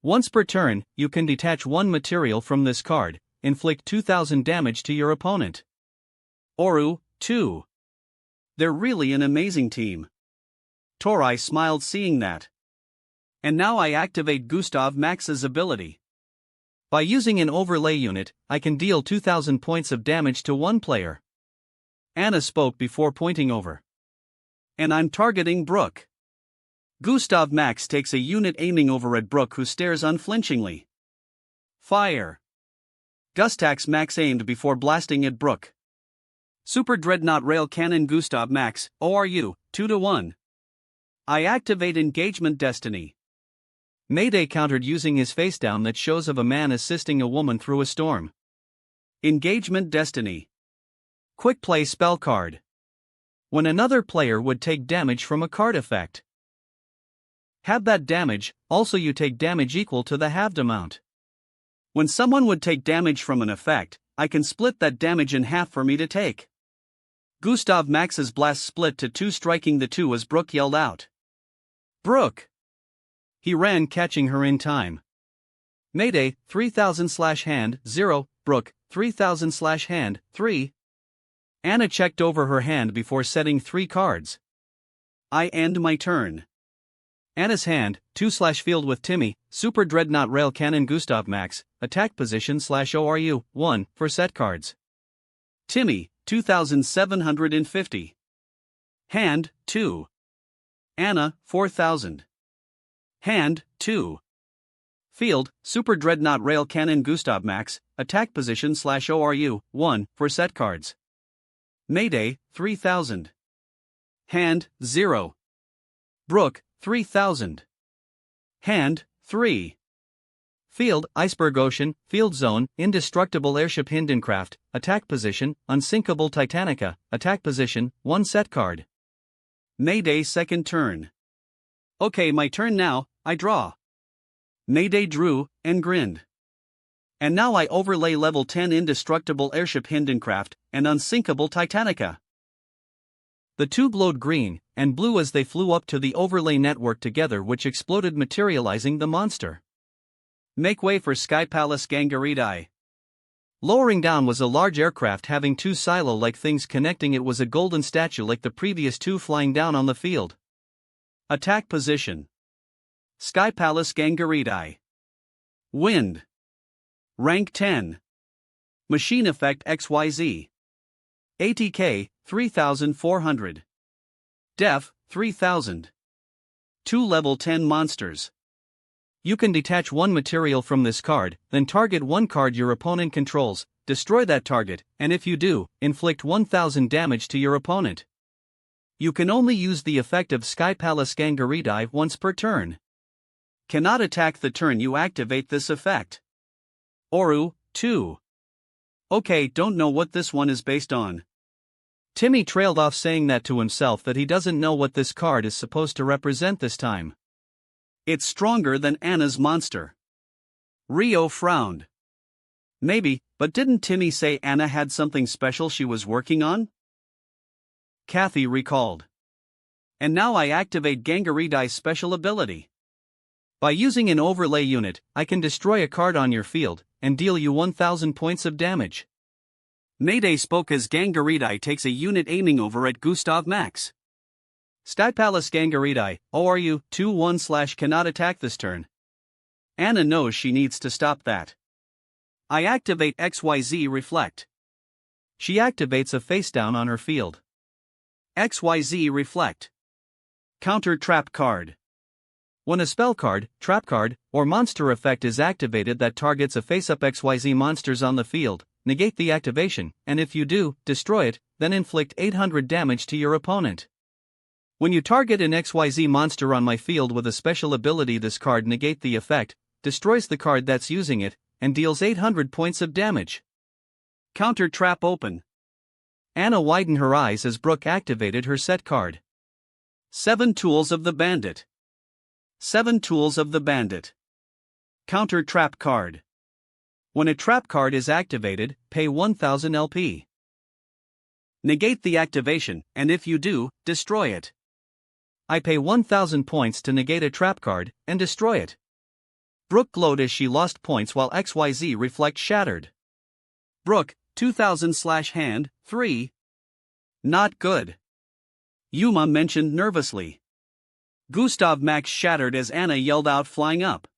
Once per turn, you can detach one material from this card, inflict 2000 damage to your opponent. Oru, 2. They're really an amazing team. Torai smiled seeing that. And now I activate Gustav Max's ability. By using an overlay unit, I can deal 2000 points of damage to one player. Anna spoke before pointing over. And I'm targeting Brooke. Gustav Max takes a unit, aiming over at Brooke, who stares unflinchingly. Fire. Gustax Max aimed before blasting at Brooke. Super Dreadnought Rail Cannon Gustav Max, ORU, 2-1. I activate Engagement Destiny. Mayday countered using his face down that shows of a man assisting a woman through a storm. Engagement Destiny. Quick play spell card. When another player would take damage from a card effect. Have that damage, also you take damage equal to the halved amount. When someone would take damage from an effect, I can split that damage in half for me to take. Gustav Max's blast split to 2, striking the 2 as Brooke yelled out. Brooke! He ran, catching her in time. Mayday, 3000/hand, 0, Brooke, 3000/hand, 3. Anna checked over her hand before setting 3 cards. I end my turn. Anna's hand, 2/field with Timmy, Super Dreadnought Rail Cannon Gustav Max, attack position /ORU, 1, for set cards. Timmy, 2750. Hand, 2. Anna, 4000. Hand, 2. Field, Super Dreadnought Rail Cannon Gustav Max, attack position /ORU, 1, for set cards. Mayday, 3000. Hand, 0. Brooke, 3000. Hand, 3. Field, Iceberg Ocean, Field Zone, Indestructible Airship Hindencraft, attack position, Unsinkable Titanica, attack position, 1 set card. Mayday second turn. Okay, my turn now, I draw. Mayday drew, and grinned. And now I overlay level 10 Indestructible Airship Hindencraft, and Unsinkable Titanica. The two glowed green and blue as they flew up to the overlay network together, which exploded, materializing the monster. Make way for Sky Palace Gangaridai. Lowering down was a large aircraft having 2 silo-like things connecting it. Was a golden statue like the previous 2 flying down on the field. Attack position. Sky Palace Gangaridai. Wind. Rank 10. Machine Effect XYZ. ATK, 3400. Def, 3000. 2 level 10 monsters. You can detach 1 material from this card, then target 1 card your opponent controls, destroy that target, and if you do, inflict 1000 damage to your opponent. You can only use the effect of Sky Palace Gangaridai once per turn. Cannot attack the turn you activate this effect. Oru, 2. Okay, don't know what this one is based on. Timmy trailed off, saying that to himself that he doesn't know what this card is supposed to represent this time. It's stronger than Anna's monster. Rio frowned. Maybe, but didn't Timmy say Anna had something special she was working on? Kathy recalled. And now I activate Gangaridai's special ability. By using an overlay unit, I can destroy a card on your field and deal you 1000 points of damage. Mayday spoke as Gangaridai takes a unit aiming over at Gustav Max. Sky Palace Gangaridai, ORU, 2-1/ cannot attack this turn. Anna knows she needs to stop that. I activate XYZ Reflect. She activates a face down on her field. XYZ Reflect. Counter Trap card. When a spell card, trap card, or monster effect is activated that targets a face-up XYZ monsters on the field, negate the activation, and if you do, destroy it, then inflict 800 damage to your opponent. When you target an XYZ monster on my field with a special ability, this card negate the effect, destroys the card that's using it, and deals 800 points of damage. Counter Trap open. Anna widened her eyes as Brooke activated her set card. 7 Tools of the Bandit. 7 Tools of the Bandit. Counter Trap card. When a trap card is activated, pay 1000 LP. Negate the activation, and if you do, destroy it. I pay 1000 points to negate a trap card, and destroy it. Brooke glowed as she lost points while XYZ Reflect shattered. Brooke, 2000/hand, 3. Not good. Yuma mentioned nervously. Gustav Max shattered as Anna yelled out, flying up.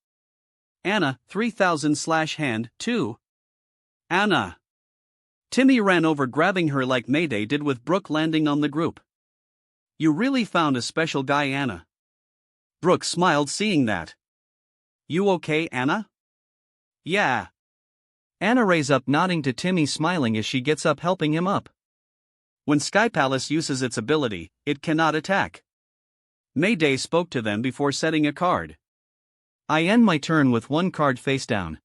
Anna, 3000/hand, 2. Anna. Timmy ran over, grabbing her like Mayday did with Brooke landing on the group. You really found a special guy, Anna. Brooke smiled seeing that. You okay, Anna? Yeah. Anna raised up, nodding to Timmy, smiling as she gets up, helping him up. When Sky Palace uses its ability, it cannot attack. Mayday spoke to them before setting a card. I end my turn with 1 card face down.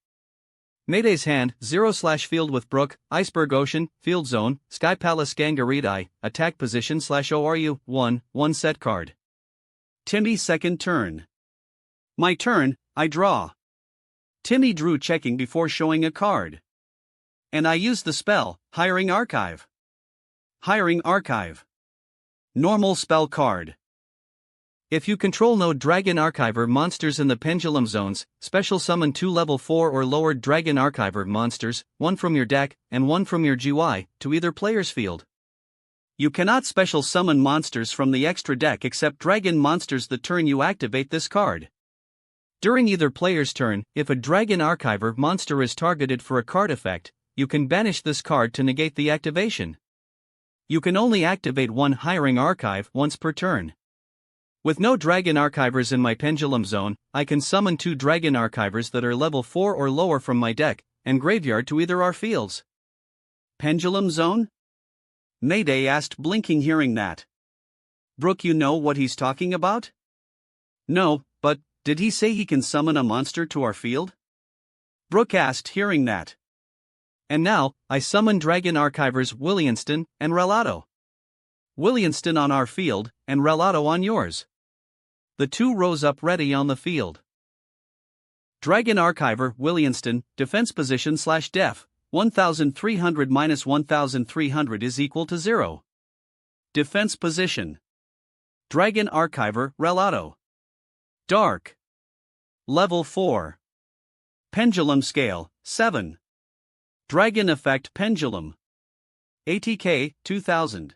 Mayday's hand, 0/field with Brooke, Iceberg Ocean, Field Zone, Sky Palace Gangaridai, attack position /ORU, 1 set card. Timmy second turn. My turn, I draw. Timmy drew, checking before showing a card. And I used the spell, Hiring Archive. Hiring Archive. Normal spell card. If you control no Dragon Archiver monsters in the Pendulum Zones, special summon 2 level 4 or lower Dragon Archiver monsters, 1 from your deck and 1 from your GY, to either player's field. You cannot special summon monsters from the extra deck except Dragon monsters the turn you activate this card. During either player's turn, if a Dragon Archiver monster is targeted for a card effect, you can banish this card to negate the activation. You can only activate one Hiring Archive once per turn. With no Dragon Archivers in my Pendulum Zone, I can summon 2 Dragon Archivers that are level 4 or lower from my deck and graveyard to either our fields. Pendulum Zone? Mayday asked, blinking, hearing that. Brooke, you know what he's talking about? No, but did he say he can summon a monster to our field? Brooke asked, hearing that. And now, I summon Dragon Archivers Williamston and Relato. Williamston on our field, and Relato on yours. The 2 rose up ready on the field. Dragon Archiver Williamston, defense position / def, 1300 minus 1300 is equal to 0. Defense position. Dragon Archiver Relato. Dark. Level 4. Pendulum scale, 7. Dragon effect Pendulum. ATK, 2000.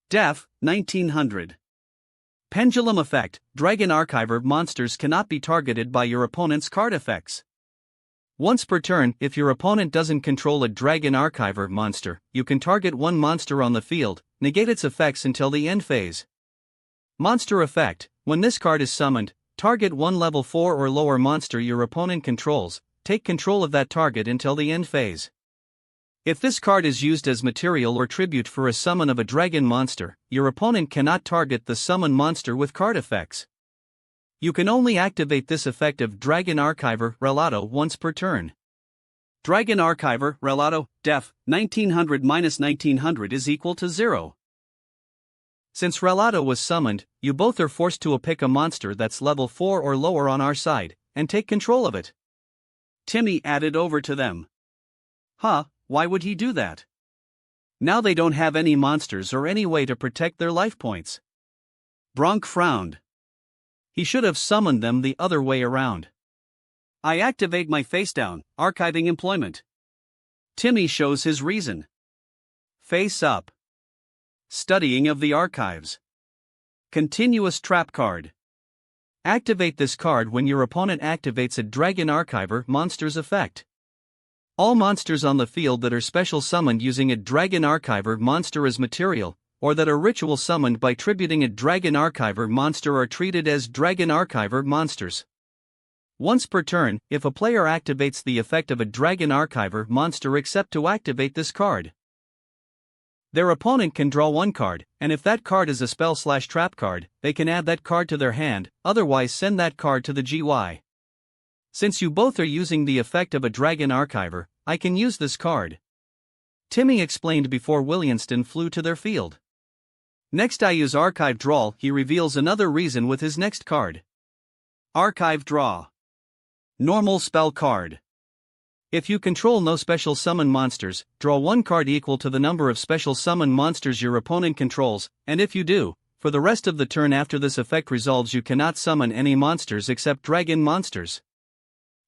Def, 1900. Pendulum effect, Dragon Archiver monsters cannot be targeted by your opponent's card effects. Once per turn, if your opponent doesn't control a Dragon Archiver monster, you can target one monster on the field, negate its effects until the end phase. Monster effect, when this card is summoned, target one level 4 or lower monster your opponent controls, take control of that target until the end phase. If this card is used as material or tribute for a summon of a dragon monster, your opponent cannot target the summon monster with card effects. You can only activate this effect of Dragon Archiver Relato once per turn. Dragon Archiver Relato, def, 1900 minus 1900 is equal to 0. Since Relato was summoned, you both are forced to pick a monster that's level 4 or lower on our side, and take control of it. Timmy added over to them. Huh, why would he do that? Now they don't have any monsters or any way to protect their life points. Bronk frowned. He should have summoned them the other way around. I activate my face down, archiving employment. Timmy shows his reason. Face up. Studying of the archives. Continuous trap card. Activate this card when your opponent activates a Dragon Archiver monster's effect. All monsters on the field that are special summoned using a Dragon Archiver monster as material, or that are ritual summoned by tributing a Dragon Archiver monster are treated as Dragon Archiver monsters. Once per turn, if a player activates the effect of a Dragon Archiver monster except to activate this card, their opponent can draw one card, and if that card is a spell/trap card, they can add that card to their hand, otherwise send that card to the GY. Since you both are using the effect of a Dragon Archiver, I can use this card. Timmy explained before Williamston flew to their field. Next I use Archive Draw, he reveals another reason with his next card. Archive Draw. Normal spell card. If you control no special summon monsters, draw one card equal to the number of special summon monsters your opponent controls, and if you do, for the rest of the turn after this effect resolves you cannot summon any monsters except dragon monsters.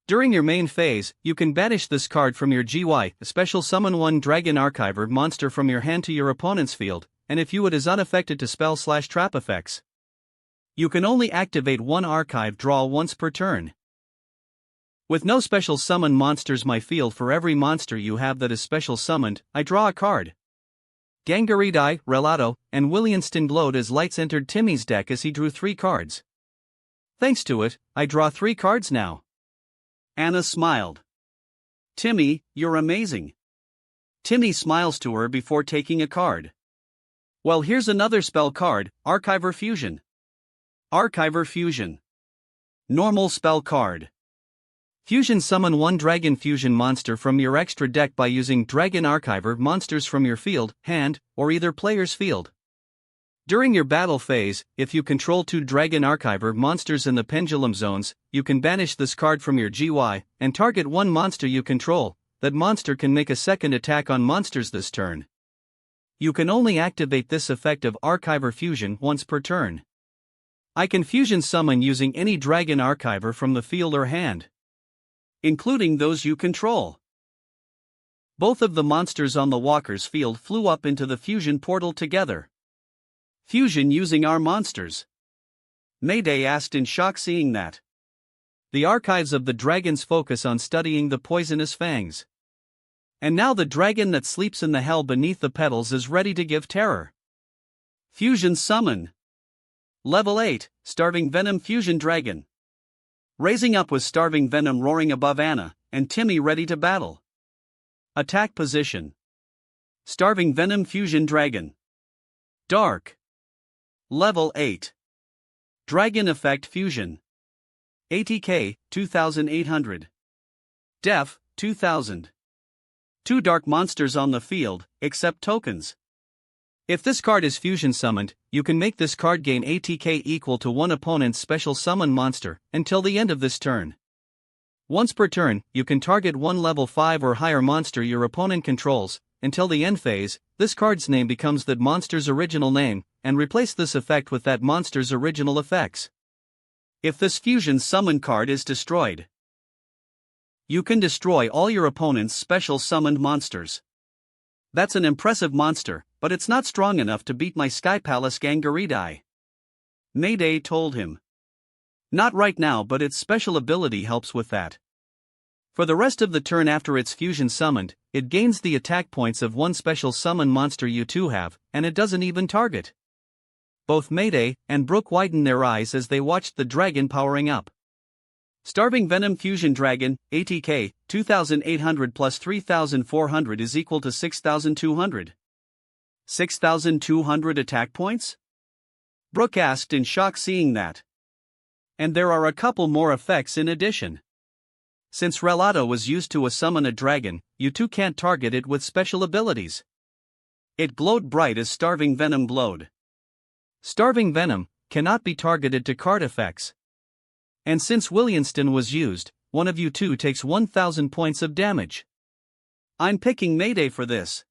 During your main phase, you can banish this card from your GY, special summon one Dragon Archiver monster from your hand to your opponent's field, and if you it is unaffected to spell/trap effects. You can only activate one Archive Draw once per turn. With no special summon monsters my field, for every monster you have that is special summoned, I draw a card. Gangaridai, Relato, and Williamston glowed as lights entered Timmy's deck as he drew 3 cards. Thanks to it, I draw 3 cards now. Anna smiled. Timmy, you're amazing. Timmy smiles to her before taking a card. Well, here's another spell card, Archiver Fusion. Archiver Fusion. Normal spell card. Fusion summon one Dragon Fusion monster from your extra deck by using Dragon Archiver monsters from your field, hand, or either player's field. During your battle phase, if you control 2 Dragon Archiver monsters in the Pendulum Zones, you can banish this card from your GY, and target one monster you control. That monster can make a second attack on monsters this turn. You can only activate this effect of Archiver Fusion once per turn. I can fusion summon using any dragon archiver from the field or hand, including those you control. Both of the monsters on the walker's field flew up into the fusion portal together. Fusion using our monsters? Mayday asked in shock, seeing that. The archives of the dragons focus on studying the poisonous fangs. And now the dragon that sleeps in the hell beneath the petals is ready to give terror. Fusion summon. Level 8, Starving Venom Fusion Dragon. Raising up with Starving Venom roaring above Anna, and Timmy ready to battle. Attack position. Starving Venom Fusion Dragon. Dark. Level 8. Dragon Effect Fusion. ATK, 2800. Def, 2000. 2 dark monsters on the field, except tokens. If this card is fusion summoned, you can make this card gain ATK equal to one opponent's special summon monster, until the end of this turn. Once per turn, you can target one level 5 or higher monster your opponent controls. Until the end phase, this card's name becomes that monster's original name, and replace this effect with that monster's original effects. If this fusion summon card is destroyed, you can destroy all your opponent's special summoned monsters. That's an impressive monster, but it's not strong enough to beat my Sky Palace Gangaridai. Mayday told him. Not right now, but its special ability helps with that. For the rest of the turn after its fusion summoned, it gains the attack points of one special summon monster you two have, and it doesn't even target. Both Mayday and Brooke widened their eyes as they watched the dragon powering up. Starving Venom Fusion Dragon, ATK, 2800 plus 3400 is equal to 6200. 6200 attack points? Brooke asked in shock, seeing that. And there are a couple more effects in addition. Since Relato was used to summon a dragon, you two can't target it with special abilities. It glowed bright as Starving Venom glowed. Starving Venom cannot be targeted to card effects. And since Williamston was used, one of you two takes 1000 points of damage. I'm picking Mayday for this.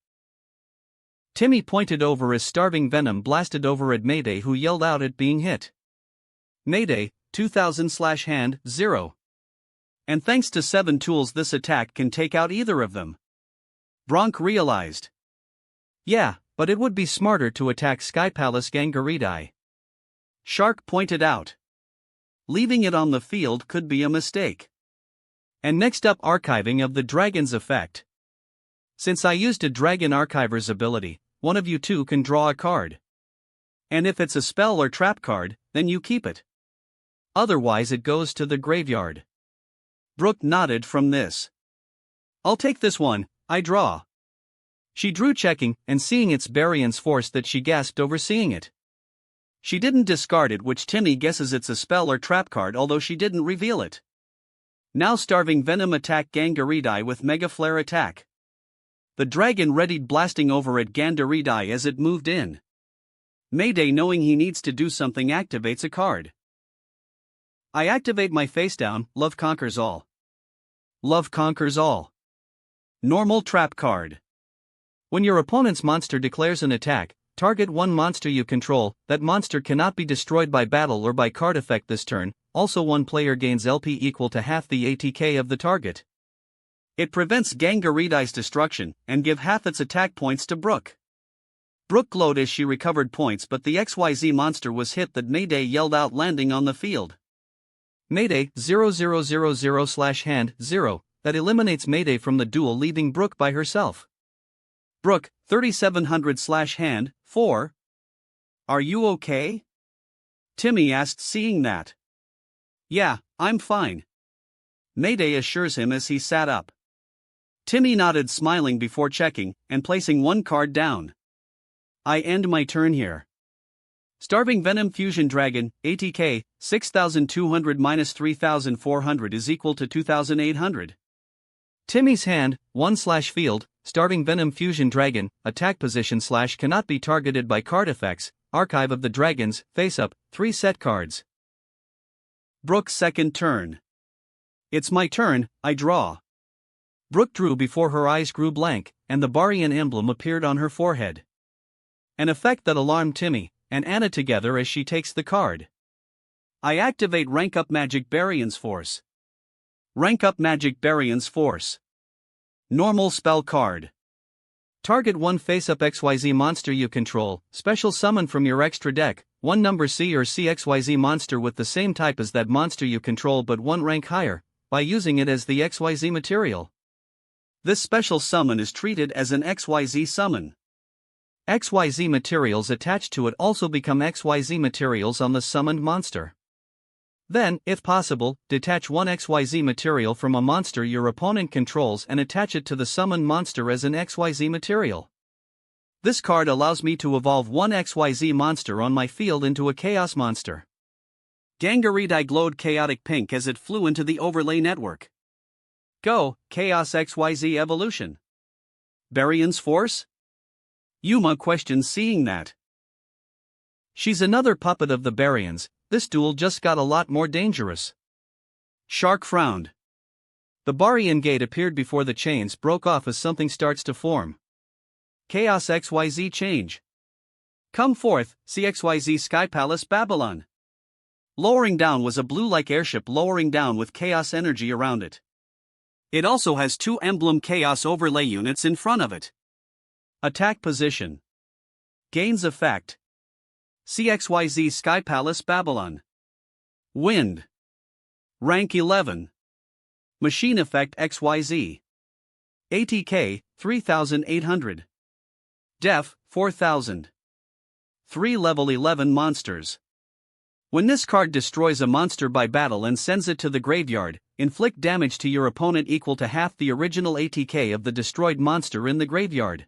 Timmy pointed over as Starving Venom blasted over at Mayday, who yelled out at being hit. Mayday, 2000/hand, 0. And thanks to 7 tools this attack can take out either of them. Bronk realized. Yeah, but it would be smarter to attack Sky Palace Gangaridai. Shark pointed out. Leaving it on the field could be a mistake. And next up, archiving of the dragon's effect. Since I used a dragon archiver's ability, one of you two can draw a card. And if it's a spell or trap card, then you keep it. Otherwise it goes to the graveyard. Brooke nodded from this. I'll take this one, I draw. She drew, checking, and seeing its Barion's force that she gasped over seeing it. She didn't discard it, which Timmy guesses it's a spell or trap card, although she didn't reveal it. Now Starving Venom attack Gangaridai with Mega Flare attack. The dragon readied blasting over at Gangaridai as it moved in. Mayday, knowing he needs to do something, activates a card. I activate my face down, Love Conquers All. Love Conquers All. Normal trap card. When your opponent's monster declares an attack, target one monster you control. That monster cannot be destroyed by battle or by card effect this turn. Also, one player gains LP equal to half the ATK of the target. It prevents Gangaridai's destruction, and give half its attack points to Brooke. Brooke glowed as she recovered points, but the XYZ monster was hit that Mayday yelled out, landing on the field. Mayday, 0000/hand, 0, that eliminates Mayday from the duel, leaving Brooke by herself. Brooke, 3700/hand, 4. Are you okay? Timmy asked, seeing that. Yeah, I'm fine. Mayday assures him as he sat up. Timmy nodded, smiling before checking and placing one card down. I end my turn here. Starving Venom Fusion Dragon, ATK, 6200 minus 3400 is equal to 2800. Timmy's hand, 1/field, Starving Venom Fusion Dragon, attack position / cannot be targeted by card effects, archive of the dragons, face up, 3 set cards. Brooke's second turn. It's my turn, I draw. Brooke drew before her eyes grew blank, and the Barian emblem appeared on her forehead. An effect that alarmed Timmy and Anna together as she takes the card. I activate Rank Up Magic Barion's Force. Rank Up Magic Barion's Force. Normal spell card. Target one face-up XYZ monster you control, special summon from your extra deck, one number C or CXYZ monster with the same type as that monster you control but one rank higher, by using it as the XYZ material. This special summon is treated as an XYZ summon. XYZ materials attached to it also become XYZ materials on the summoned monster. Then, if possible, detach one XYZ material from a monster your opponent controls and attach it to the summoned monster as an XYZ material. This card allows me to evolve one XYZ monster on my field into a Chaos monster. Gangarite glowed chaotic pink as it flew into the overlay network. Go, Chaos XYZ Evolution. Barion's Force? Yuma questions seeing that. She's another puppet of the Baryons. This duel just got a lot more dangerous. Shark frowned. The Baryon gate appeared before the chains broke off as something starts to form. Chaos XYZ change. Come forth, CXYZ Sky Palace Babylon. Lowering down was a blue-like airship lowering down with chaos energy around it. It also has two emblem chaos overlay units in front of it. Attack position. Gains effect. CXYZ Sky Palace Babylon. Wind. Rank 11. Machine effect XYZ. ATK, 3800. Def, 4000. 3 level 11 monsters. When this card destroys a monster by battle and sends it to the graveyard, inflict damage to your opponent equal to half the original ATK of the destroyed monster in the graveyard.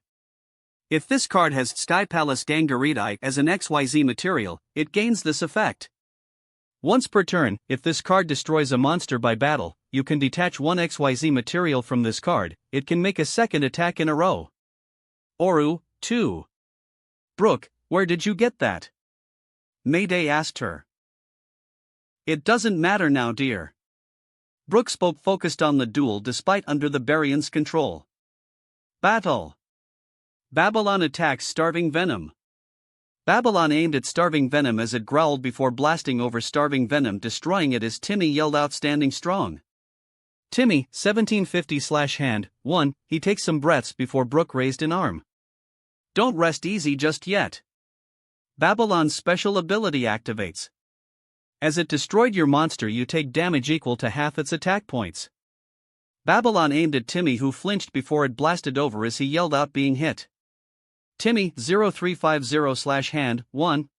If this card has Sky Palace Gangarite as an XYZ material, it gains this effect. Once per turn, if this card destroys a monster by battle, you can detach one XYZ material from this card. It can make a second attack in a row. Oru, 2. Brooke, where did you get that? Mayday asked her. It doesn't matter now, dear. Brooke spoke focused on the duel despite under the Baryon's control. Battle. Babylon attacks Starving Venom. Babylon aimed at Starving Venom as it growled before blasting over Starving Venom, destroying it as Timmy yelled outstanding strong. Timmy, 1750/hand, 1, he takes some breaths before Brooke raised an arm. Don't rest easy just yet. Babylon's special ability activates. As it destroyed your monster, you take damage equal to half its attack points. Babylon aimed at Timmy, who flinched before it blasted over as he yelled out being hit. Timmy, 0350/hand, 1.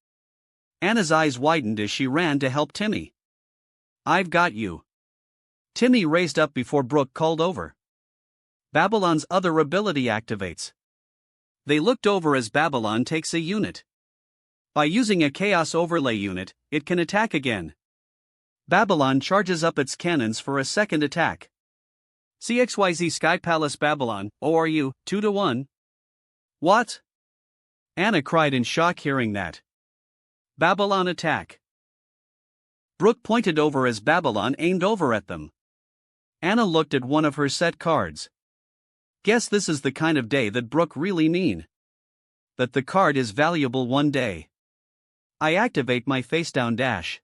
Anna's eyes widened as she ran to help Timmy. I've got you. Timmy raised up before Brooke called over. Babylon's other ability activates. They looked over as Babylon takes a unit. By using a Chaos Overlay unit, it can attack again. Babylon charges up its cannons for a second attack. CXYZ Sky Palace Babylon, ORU, 2-1. What? Anna cried in shock hearing that. Babylon attack. Brooke pointed over as Babylon aimed over at them. Anna looked at one of her set cards. Guess this is the kind of day that Brooke really mean. That the card is valuable one day. I activate my face down dash.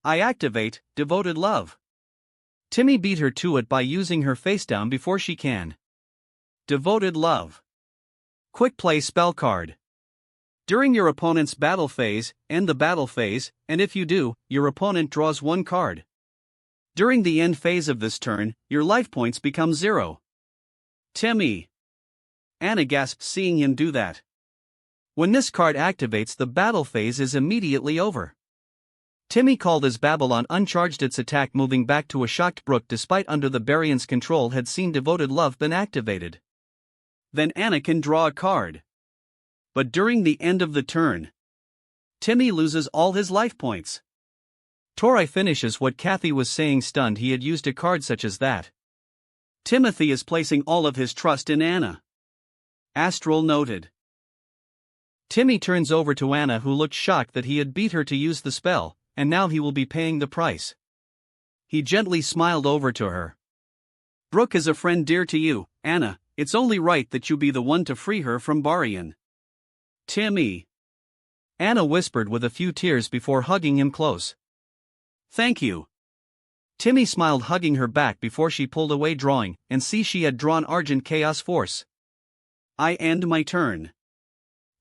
I activate Devoted Love. Timmy beat her to it by using her face down before she can. Devoted Love. Quick play spell card. During your opponent's battle phase, end the battle phase, and if you do, your opponent draws one card. During the end phase of this turn, your life points become 0. Timmy. Anna gasped seeing him do that. When this card activates, the battle phase is immediately over. Timmy called as Babylon uncharged its attack, moving back to a shocked Brooke despite under the Baryon's control had seen Devoted Love been activated. Then Anna can draw a card. But during the end of the turn, Timmy loses all his life points. Tori finishes what Kathy was saying, stunned he had used a card such as that. Timothy is placing all of his trust in Anna. Astral noted. Timmy turns over to Anna, who looked shocked that he had beat her to use the spell, and now he will be paying the price. He gently smiled over to her. Brooke is a friend dear to you, Anna. It's only right that you be the one to free her from Baryon. Timmy. Anna whispered with a few tears before hugging him close. Thank you. Timmy smiled, hugging her back before she pulled away, drawing, and see she had drawn Argent Chaos Force. I end my turn.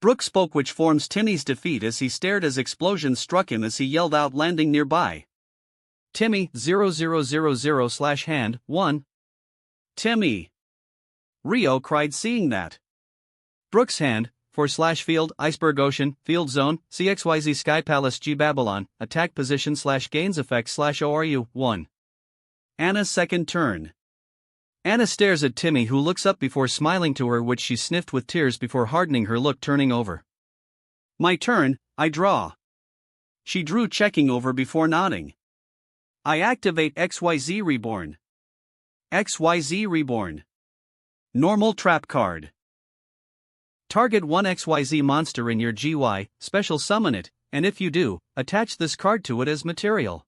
Brook spoke, which forms Timmy's defeat as he stared as explosions struck him as he yelled out, landing nearby. Timmy, 0000/hand, 1. Timmy! Rio cried, seeing that. Brook's hand, /field, iceberg ocean, field zone, CXYZ Sky Palace G Babylon, attack position /gains effect /ORU, 1. Anna's second turn. Anna stares at Timmy, who looks up before smiling to her, which she sniffed with tears before hardening her look, turning over. My turn, I draw. She drew, checking over before nodding. I activate XYZ Reborn. XYZ Reborn. Normal trap card. Target one XYZ monster in your GY, special summon it, and if you do, attach this card to it as material.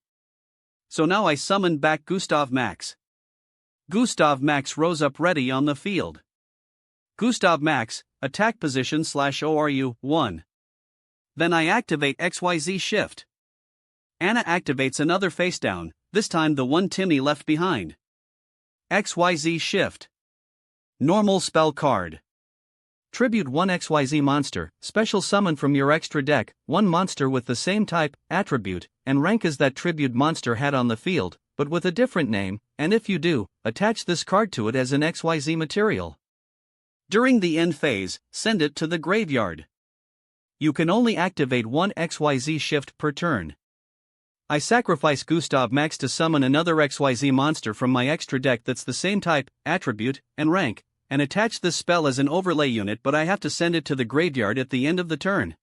So now I summon back Gustav Max. Gustav Max rose up ready on the field. Gustav Max, attack position /ORU, 1. Then I activate XYZ Shift. Anna activates another face down, this time the one Timmy left behind. XYZ Shift. Normal spell card. Tribute one XYZ monster, special summon from your extra deck, one monster with the same type, attribute, and rank as that tribute monster had on the field, but with a different name, and if you do, attach this card to it as an XYZ material. During the end phase, send it to the graveyard. You can only activate one XYZ Shift per turn. I sacrifice Gustav Max to summon another XYZ monster from my extra deck that's the same type, attribute, and rank, and attach this spell as an overlay unit, but I have to send it to the graveyard at the end of the turn.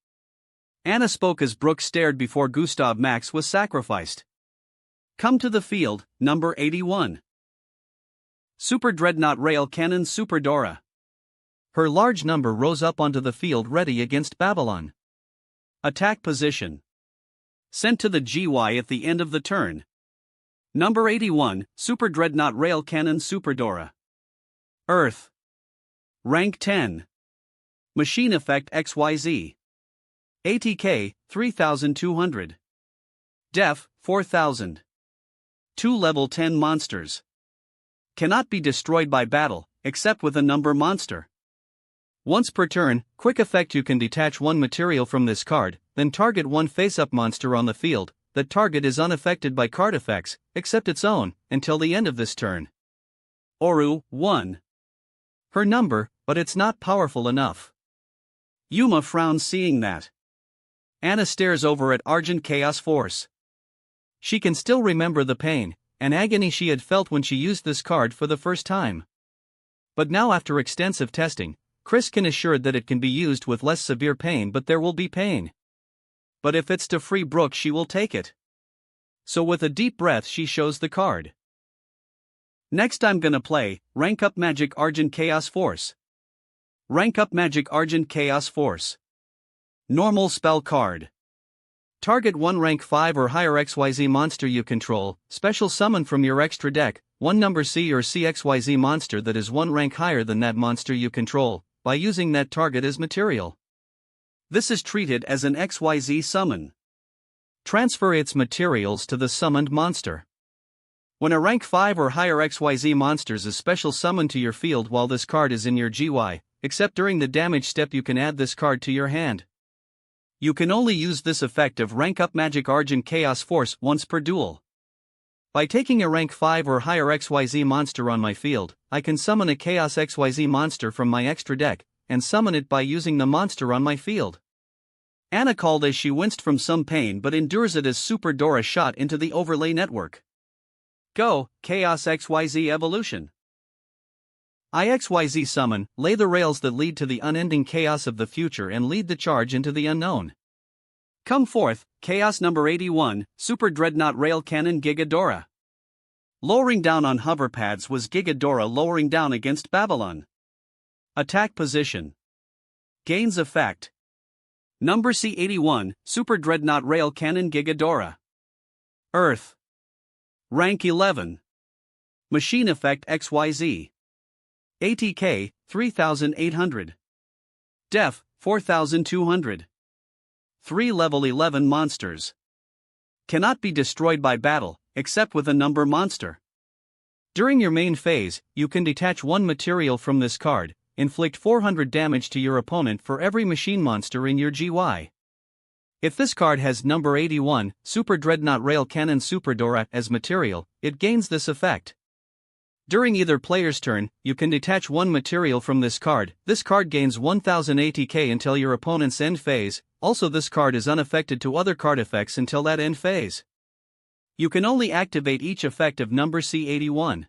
Anna spoke as Brooke stared before Gustav Max was sacrificed. Come to the field, number 81. Super Dreadnought Rail Cannon Super Dora. Her large number rose up onto the field ready against Babylon. Attack position. Sent to the GY at the end of the turn. Number 81, Super Dreadnought Rail Cannon Super Dora. Earth. Rank 10. Machine Effect XYZ. ATK, 3200. Def, 4000. 2 level 10 monsters. Cannot be destroyed by battle, except with a number monster. Once per turn, quick effect, you can detach one material from this card, then target one face-up monster on the field. That target is unaffected by card effects, except its own, until the end of this turn. Oru, 1. Her number, but it's not powerful enough. Yuma frowns seeing that. Anna stares over at Argent Chaos Force. She can still remember the pain and agony she had felt when she used this card for the first time. But now, after extensive testing, Chris can assure that it can be used with less severe pain, but there will be pain. But if it's to free Brooke, she will take it. So with a deep breath, she shows the card. Next I'm gonna play, Rank Up Magic Argent Chaos Force. Rank Up Magic Argent Chaos Force. Normal spell card. Target one rank 5 or higher XYZ monster you control, special summon from your extra deck, one number C or CXYZ monster that is one rank higher than that monster you control, by using that target as material. This is treated as an XYZ summon. Transfer its materials to the summoned monster. When a rank 5 or higher XYZ monsters is special summoned to your field while this card is in your GY, except during the damage step, you can add this card to your hand. You can only use this effect of Rank Up Magic Argent Chaos Force once per duel. By taking a rank 5 or higher XYZ monster on my field, I can summon a Chaos XYZ monster from my extra deck, and summon it by using the monster on my field. Anna called as she winced from some pain but endures it as Super Dora shot into the overlay network. Go, Chaos XYZ Evolution. I XYZ summon, lay the rails that lead to the unending chaos of the future and lead the charge into the unknown. Come forth, Chaos number 81, Super Dreadnought Rail Cannon Gigadora. Lowering down on hover pads was Gigadora lowering down against Babylon. Attack position. Gains effect. Number C81, Super Dreadnought Rail Cannon Gigadora. Earth. Rank 11. Machine Effect XYZ. ATK, 3800. Def, 4200. 3 level 11 monsters. Cannot be destroyed by battle, except with a number monster. During your main phase, you can detach one material from this card, inflict 400 damage to your opponent for every machine monster in your GY. If this card has number 81, Super Dreadnought Rail Cannon Super Dora as material, it gains this effect. During either player's turn, you can detach one material from this card. This card gains 1000 ATK until your opponent's end phase. Also, this card is unaffected to other card effects until that end phase. You can only activate each effect of number C81.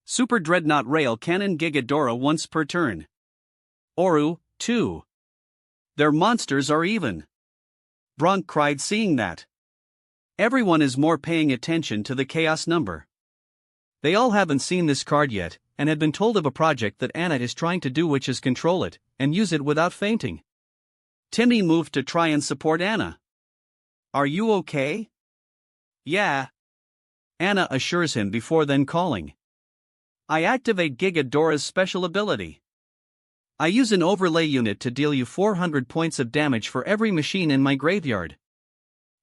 Super Dreadnought Rail Cannon Gigadora once per turn. Oru, 2. Their monsters are even. Bronk cried seeing that. Everyone is more paying attention to the chaos number. They all haven't seen this card yet, and had been told of a project that Anna is trying to do, which is control it, and use it without fainting. Timmy moved to try and support Anna. Are you okay? Yeah. Anna assures him before then calling. I activate Gigadora's special ability. I use an overlay unit to deal you 400 points of damage for every machine in my graveyard.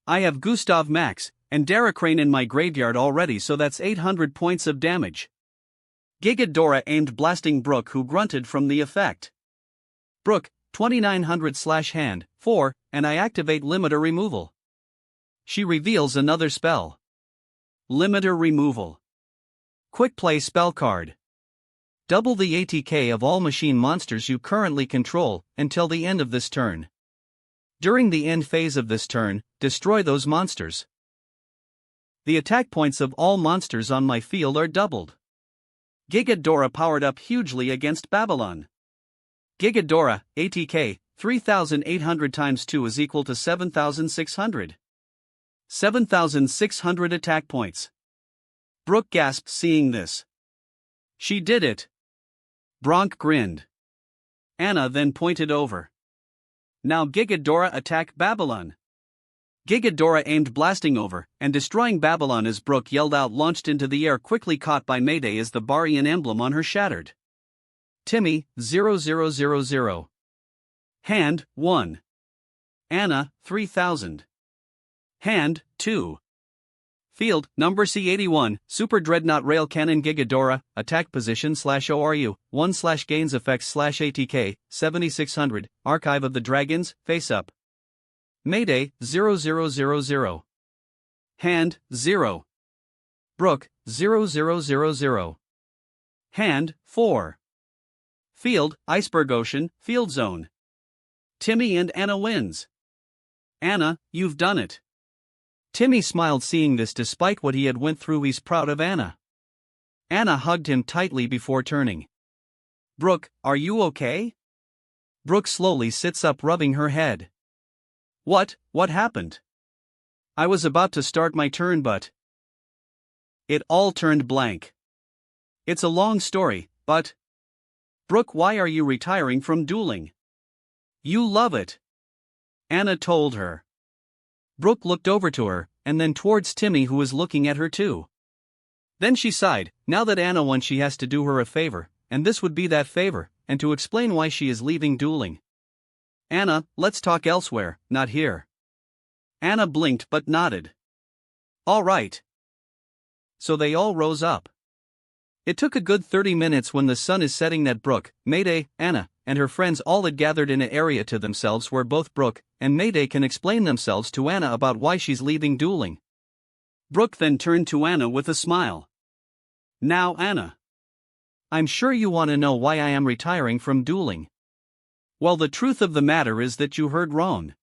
I have Gustav Max and Daracrane in my graveyard already, so that's 800 points of damage. Gigadora aimed blasting Brook, who grunted from the effect. Brook, 2900/hand, 4, and I activate Limiter Removal. She reveals another spell. Limiter Removal. Quick play spell card. Double the ATK of all machine monsters you currently control until the end of this turn. During the end phase of this turn, destroy those monsters. The attack points of all monsters on my field are doubled. Gigadora powered up hugely against Babylon. Gigadora, ATK, 3800 times 2 is equal to 7600. 7600 attack points. Brook gasped seeing this. She did it. Bronk grinned. Anna then pointed over. Now Gigadora attack Babylon. Gigadora aimed blasting over and destroying Babylon as Brook yelled out, launched into the air, quickly caught by Mayday as the Barian emblem on her shattered. Timmy, 0000. Hand, 1. Anna, 3000. Hand, 2. Field, number C81, Super Dreadnought Rail Cannon Gigadora, attack position /ORU, 1/gains effects /ATK, 7600, Archive of the Dragons, face up. Mayday, 0000. Hand, 0. Brook, 0000. Hand, 4. Field, Iceberg Ocean, Field Zone. Timmy and Anna wins. Anna, you've done it. Timmy smiled seeing this. Despite what he had went through, he's proud of Anna. Anna hugged him tightly before turning. Brook, are you okay? Brook slowly sits up, rubbing her head. What happened? I was about to start my turn, but it all turned blank. It's a long story, but Brook, why are you retiring from dueling? You love it. Anna told her. Brook looked over to her, and then towards Timmy, who was looking at her too. Then she sighed. Now that Anna won, she has to do her a favor, and this would be that favor, and to explain why she is leaving dueling. Anna, let's talk elsewhere, not here. Anna blinked but nodded. All right. So they all rose up. It took a good 30 minutes when the sun is setting that Brook, Mayday, Anna, and her friends all had gathered in an area to themselves where both Brook and Mayday can explain themselves to Anna about why she's leaving dueling. Brook then turned to Anna with a smile. Now Anna. I'm sure you want to know why I am retiring from dueling. Well, the truth of the matter is that you heard wrong.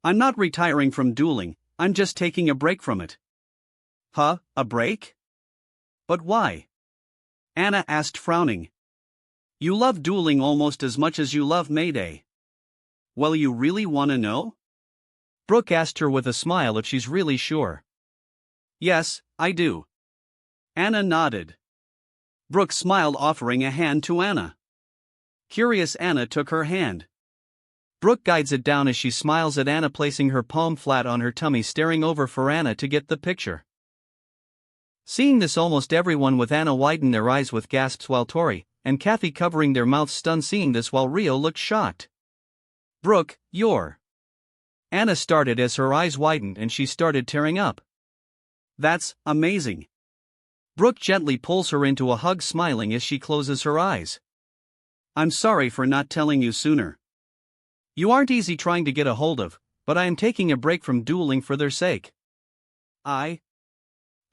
I'm not retiring from dueling, I'm just taking a break from it. Huh, a break? But why? Anna asked, frowning. You love dueling almost as much as you love Mayday. Well, you really want to know? Brook asked her with a smile if she's really sure. Yes, I do. Anna nodded. Brook smiled, offering a hand to Anna. Curious, Anna took her hand. Brook guides it down as she smiles at Anna, placing her palm flat on her tummy, staring over for Anna to get the picture. Seeing this, almost everyone with Anna widened their eyes with gasps, while Tori and Kathy covering their mouths stunned seeing this, while Rio looked shocked. Brook, you're Anna started as her eyes widened and she started tearing up. That's amazing. Brooke gently pulls her into a hug, smiling as she closes her eyes. I'm sorry for not telling you sooner. You aren't easy trying to get a hold of, but I am taking a break from dueling for their sake. I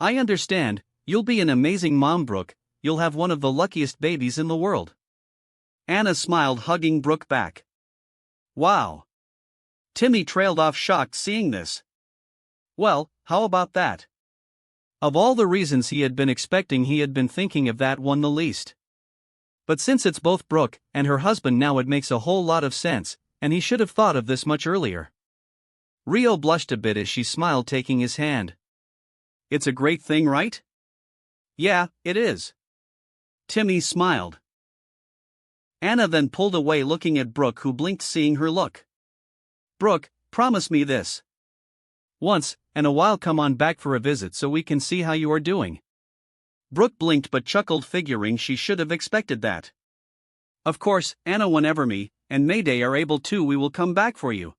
understand, you'll be an amazing mom, Brooke, you'll have one of the luckiest babies in the world. Anna smiled, hugging Brooke back. Wow. Timmy trailed off, shocked seeing this. Well, how about that? Of all the reasons he had been expecting, he had been thinking of that one the least. But since it's both Brooke and her husband now, it makes a whole lot of sense, and he should have thought of this much earlier. Rio blushed a bit as she smiled, taking his hand. It's a great thing, right? Yeah, it is. Timmy smiled. Anna then pulled away, looking at Brooke, who blinked seeing her look. Brooke, promise me this. Once in a while, come on back for a visit so we can see how you are doing. Brooke blinked but chuckled, figuring she should have expected that. Of course, Anna, whenever me and Mayday are able to, we will come back for you.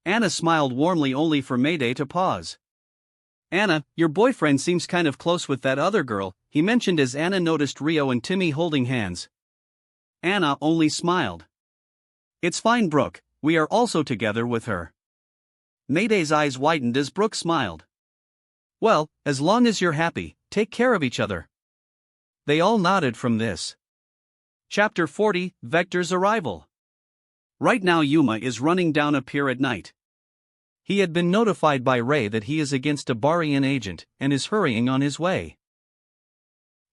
Anna smiled warmly, only for Mayday to pause. Anna, your boyfriend seems kind of close with that other girl, he mentioned as Anna noticed Rio and Timmy holding hands. Anna only smiled. It's fine, Brooke, we are also together with her. Mayday's eyes widened as Brooke smiled. Well, as long as you're happy, take care of each other. They all nodded from this. Chapter 40, Vector's Arrival. Right now Yuma is running down a pier at night. He had been notified by Ray that he is against a Barian agent and is hurrying on his way.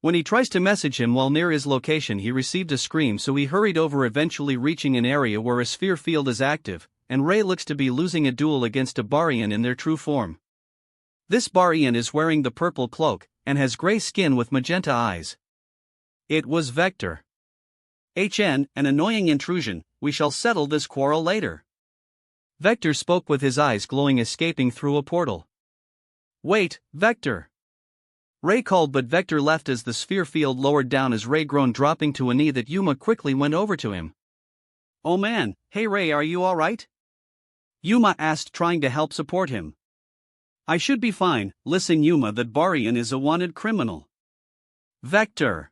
When he tries to message him while near his location, he received a scream, so he hurried over, eventually reaching an area where a sphere field is active, and Ray looks to be losing a duel against a Barian in their true form. This Barian is wearing the purple cloak and has gray skin with magenta eyes. It was Vector. An annoying intrusion, we shall settle this quarrel later. Vector spoke with his eyes glowing, escaping through a portal. Wait, Vector. Ray called, but Vector left as the sphere field lowered down as Ray groaned, dropping to a knee that Yuma quickly went over to him. Oh man, hey Ray, are you alright? Yuma asked, trying to help support him. I should be fine. Listen, Yuma, that Barian is a wanted criminal. Vector.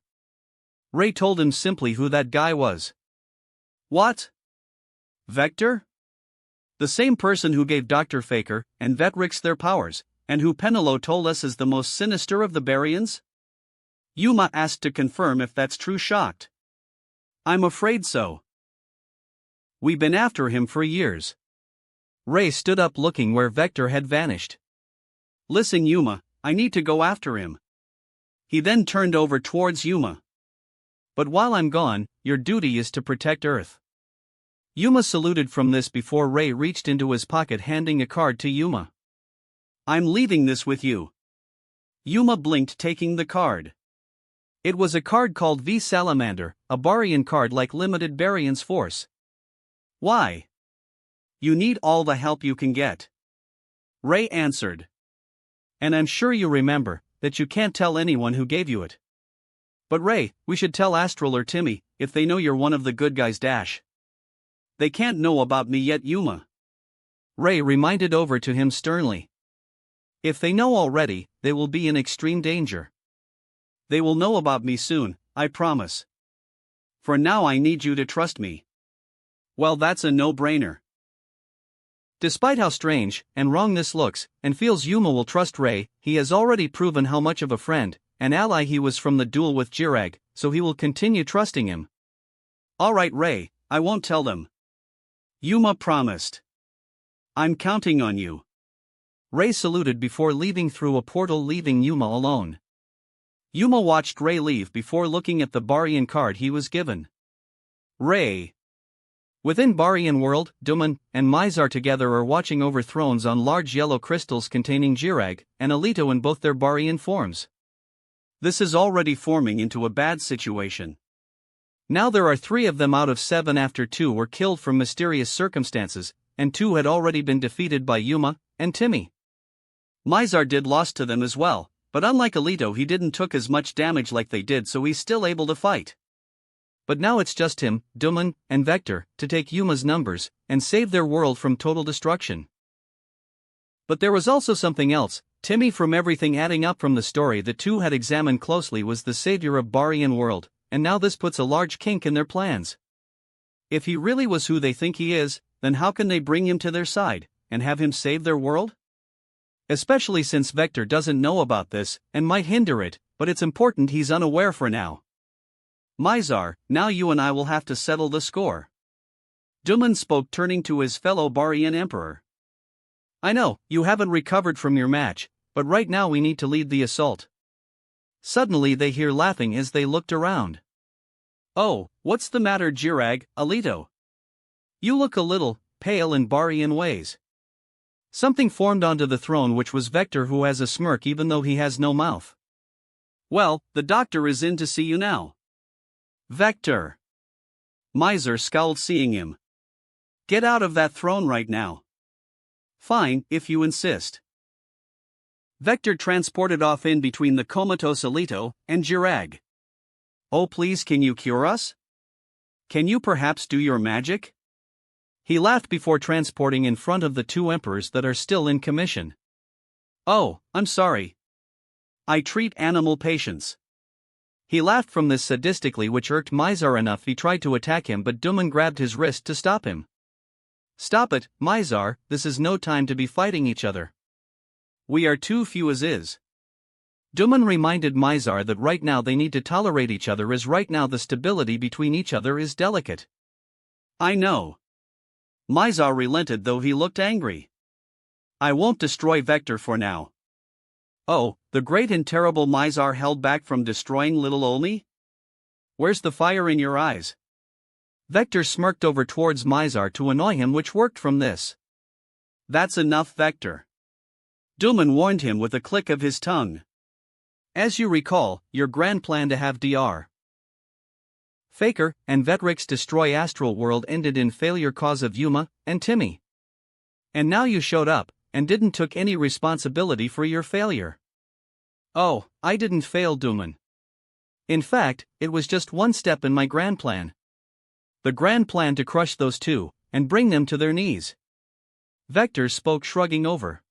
Ray told him simply who that guy was. What? Vector? The same person who gave Dr. Faker and Vetrix their powers, and who Penelo told us is the most sinister of the Barians? Yuma asked to confirm if that's true, shocked. I'm afraid so. We've been after him for years. Ray stood up, looking where Vector had vanished. Listen, Yuma, I need to go after him. He then turned over towards Yuma. But while I'm gone, your duty is to protect Earth. Yuma saluted from this before Ray reached into his pocket, handing a card to Yuma. I'm leaving this with you. Yuma blinked, taking the card. It was a card called V Salamander, a Barian card like limited Barian's force. Why? You need all the help you can get. Ray answered. And I'm sure you remember that you can't tell anyone who gave you it. But Ray, we should tell Astral or Timmy, if they know you're one of the good guys. They can't know about me yet, Yuma. Ray reminded over to him sternly. If they know already, they will be in extreme danger. They will know about me soon, I promise. For now I need you to trust me. Well, that's a no-brainer. Despite how strange and wrong this looks, and feels, Yuma will trust Ray. He has already proven how much of a friend and ally he was from the duel with Jirag, so he will continue trusting him. Alright Ray, I won't tell them. Yuma promised. I'm counting on you. Ray saluted before leaving through a portal, leaving Yuma alone. Yuma watched Ray leave before looking at the Barian card he was given. Ray. Within Barian world, Duman and Mizar together are watching over thrones on large yellow crystals containing Jirag and Alito in both their Barian forms. This is already forming into a bad situation. Now there are 3 of them out of 7 after 2 were killed from mysterious circumstances, and 2 had already been defeated by Yuma and Timmy. Mizar did lost to them as well, but unlike Alito he didn't took as much damage like they did, so he's still able to fight. But now it's just him, Duman, and Vector, to take Yuma's numbers, and save their world from total destruction. But there was also something else. Timmy, from everything adding up from the story the two had examined closely, was the savior of Barian world, and now this puts a large kink in their plans. If he really was who they think he is, then how can they bring him to their side, and have him save their world? Especially since Vector doesn't know about this, and might hinder it, but it's important he's unaware for now. Mizar, now you and I will have to settle the score. Duman spoke, turning to his fellow Barian emperor. I know, you haven't recovered from your match, but right now we need to lead the assault. Suddenly they hear laughing as they looked around. Oh, what's the matter, Jirag, Alito? You look a little pale in Barian ways. Something formed onto the throne, which was Vector, who has a smirk even though he has no mouth. Well, the doctor is in to see you now. Vector. Mizar scowled, seeing him. Get out of that throne right now. Fine, if you insist. Vector transported off in between the comatose Alito and Jirag. Oh please, can you cure us? Can you perhaps do your magic? He laughed before transporting in front of the two emperors that are still in commission. Oh, I'm sorry. I treat animal patients. He laughed from this sadistically, which irked Mizar enough. He tried to attack him, but Duman grabbed his wrist to stop him. Stop it, Mizar, this is no time to be fighting each other. We are too few as is. Duman reminded Mizar that right now they need to tolerate each other, as right now the stability between each other is delicate. I know. Mizar relented, though he looked angry. I won't destroy Vector for now. Oh, the great and terrible Mizar held back from destroying little Olmi? Where's the fire in your eyes? Vector smirked over towards Mizar to annoy him, which worked from this. That's enough, Vector. Duman warned him with a click of his tongue. As you recall, your grand plan to have Dr. Faker and Vetrix destroy Astral World ended in failure cause of Yuma and Timmy. And now you showed up, and didn't took any responsibility for your failure. Oh, I didn't fail, Duman. In fact, it was just one step in my grand plan. The grand plan to crush those two, and bring them to their knees. Vector spoke, shrugging over.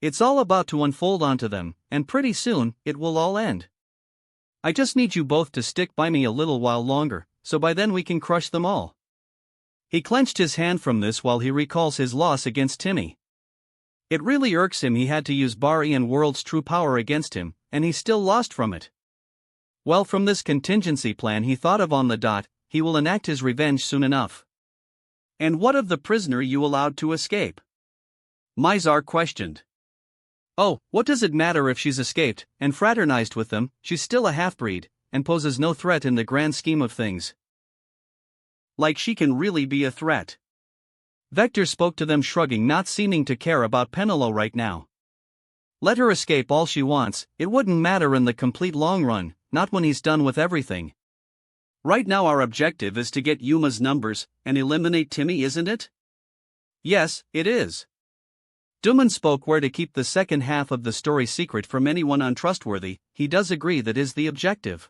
It's all about to unfold onto them, and pretty soon, it will all end. I just need you both to stick by me a little while longer, so by then we can crush them all. He clenched his hand from this while he recalls his loss against Timmy. It really irks him he had to use Barian World's true power against him, and he still lost from it. Well, from this contingency plan he thought of on the dot, he will enact his revenge soon enough. And what of the prisoner you allowed to escape? Mizar questioned. Oh, what does it matter if she's escaped, and fraternized with them? She's still a half-breed, and poses no threat in the grand scheme of things. Like she can really be a threat. Vector spoke to them, shrugging, not seeming to care about Penelo right now. Let her escape all she wants, it wouldn't matter in the complete long run, not when he's done with everything. Right now our objective is to get Yuma's numbers, and eliminate Timmy, isn't it? Yes, it is. Duman spoke, where to keep the second half of the story secret from anyone untrustworthy. He does agree that is the objective.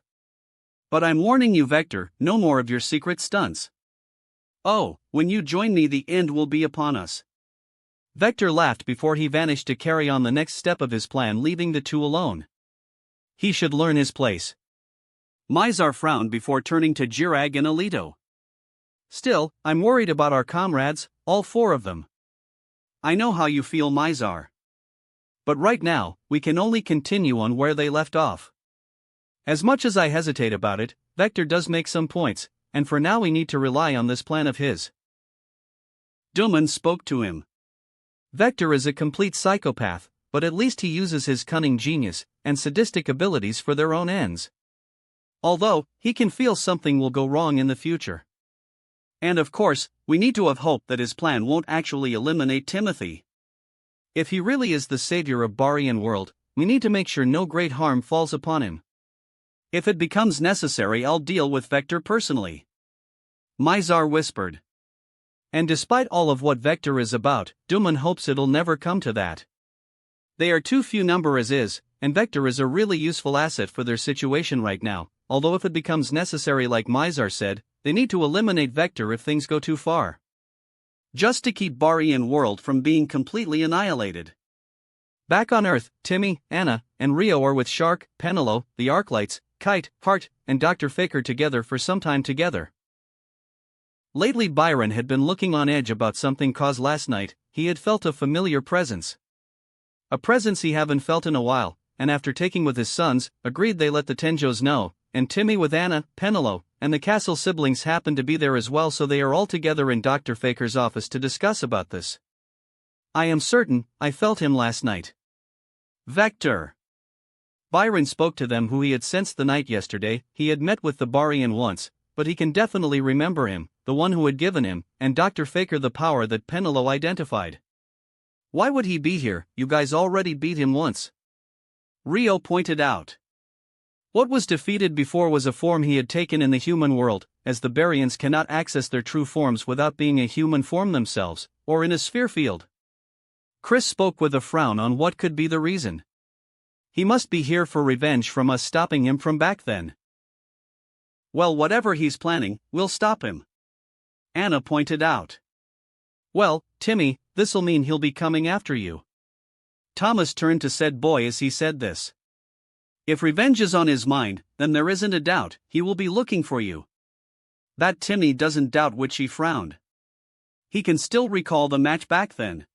But I'm warning you, Vector, no more of your secret stunts. Oh, when you join me the end will be upon us. Vector laughed before he vanished to carry on the next step of his plan, leaving the two alone. He should learn his place. Mizar frowned before turning to Jirag and Alito. Still, I'm worried about our comrades, all four of them. I know how you feel, Mizar. But right now, we can only continue on where they left off. As much as I hesitate about it, Vector does make some points, and for now we need to rely on this plan of his. Duman spoke to him. Vector is a complete psychopath, but at least he uses his cunning genius and sadistic abilities for their own ends. Although, he can feel something will go wrong in the future. And of course, we need to have hope that his plan won't actually eliminate Timothy. If he really is the savior of Barian world, we need to make sure no great harm falls upon him. If it becomes necessary, I'll deal with Vector personally. Mizar whispered. And despite all of what Vector is about, Duman hopes it'll never come to that. They are too few number as is, and Vector is a really useful asset for their situation right now, although if it becomes necessary, like Mizar said, they need to eliminate Vector if things go too far. Just to keep Barian world from being completely annihilated. Back on Earth, Timmy, Anna, and Rio are with Shark, Penelo, the Arclights, Kite, Heart, and Dr. Faker together for some time together. Lately Byron had been looking on edge about something cause last night he had felt a familiar presence. A presence he haven't felt in a while, and after taking with his sons, agreed they let the Tenjos know, and Timmy with Anna, Penelo, and the Castle siblings happen to be there as well, so they are all together in Dr. Faker's office to discuss about this. I am certain I felt him last night. Vector. Byron spoke to them who he had sensed the night yesterday. He had met with the Barian once, but he can definitely remember him, the one who had given him, and Dr. Faker the power that Penelo identified. Why would he be here? You guys already beat him once. Rio pointed out. What was defeated before was a form he had taken in the human world, as the Barians cannot access their true forms without being a human form themselves, or in a sphere field. Chris spoke with a frown on what could be the reason. He must be here for revenge from us stopping him from back then. Well, whatever he's planning, we'll stop him. Anna pointed out. Well, Timmy, this'll mean he'll be coming after you. Thomas turned to said boy as he said this. If revenge is on his mind, then there isn't a doubt, he will be looking for you. That Timmy doesn't doubt, which he frowned. He can still recall the match back then.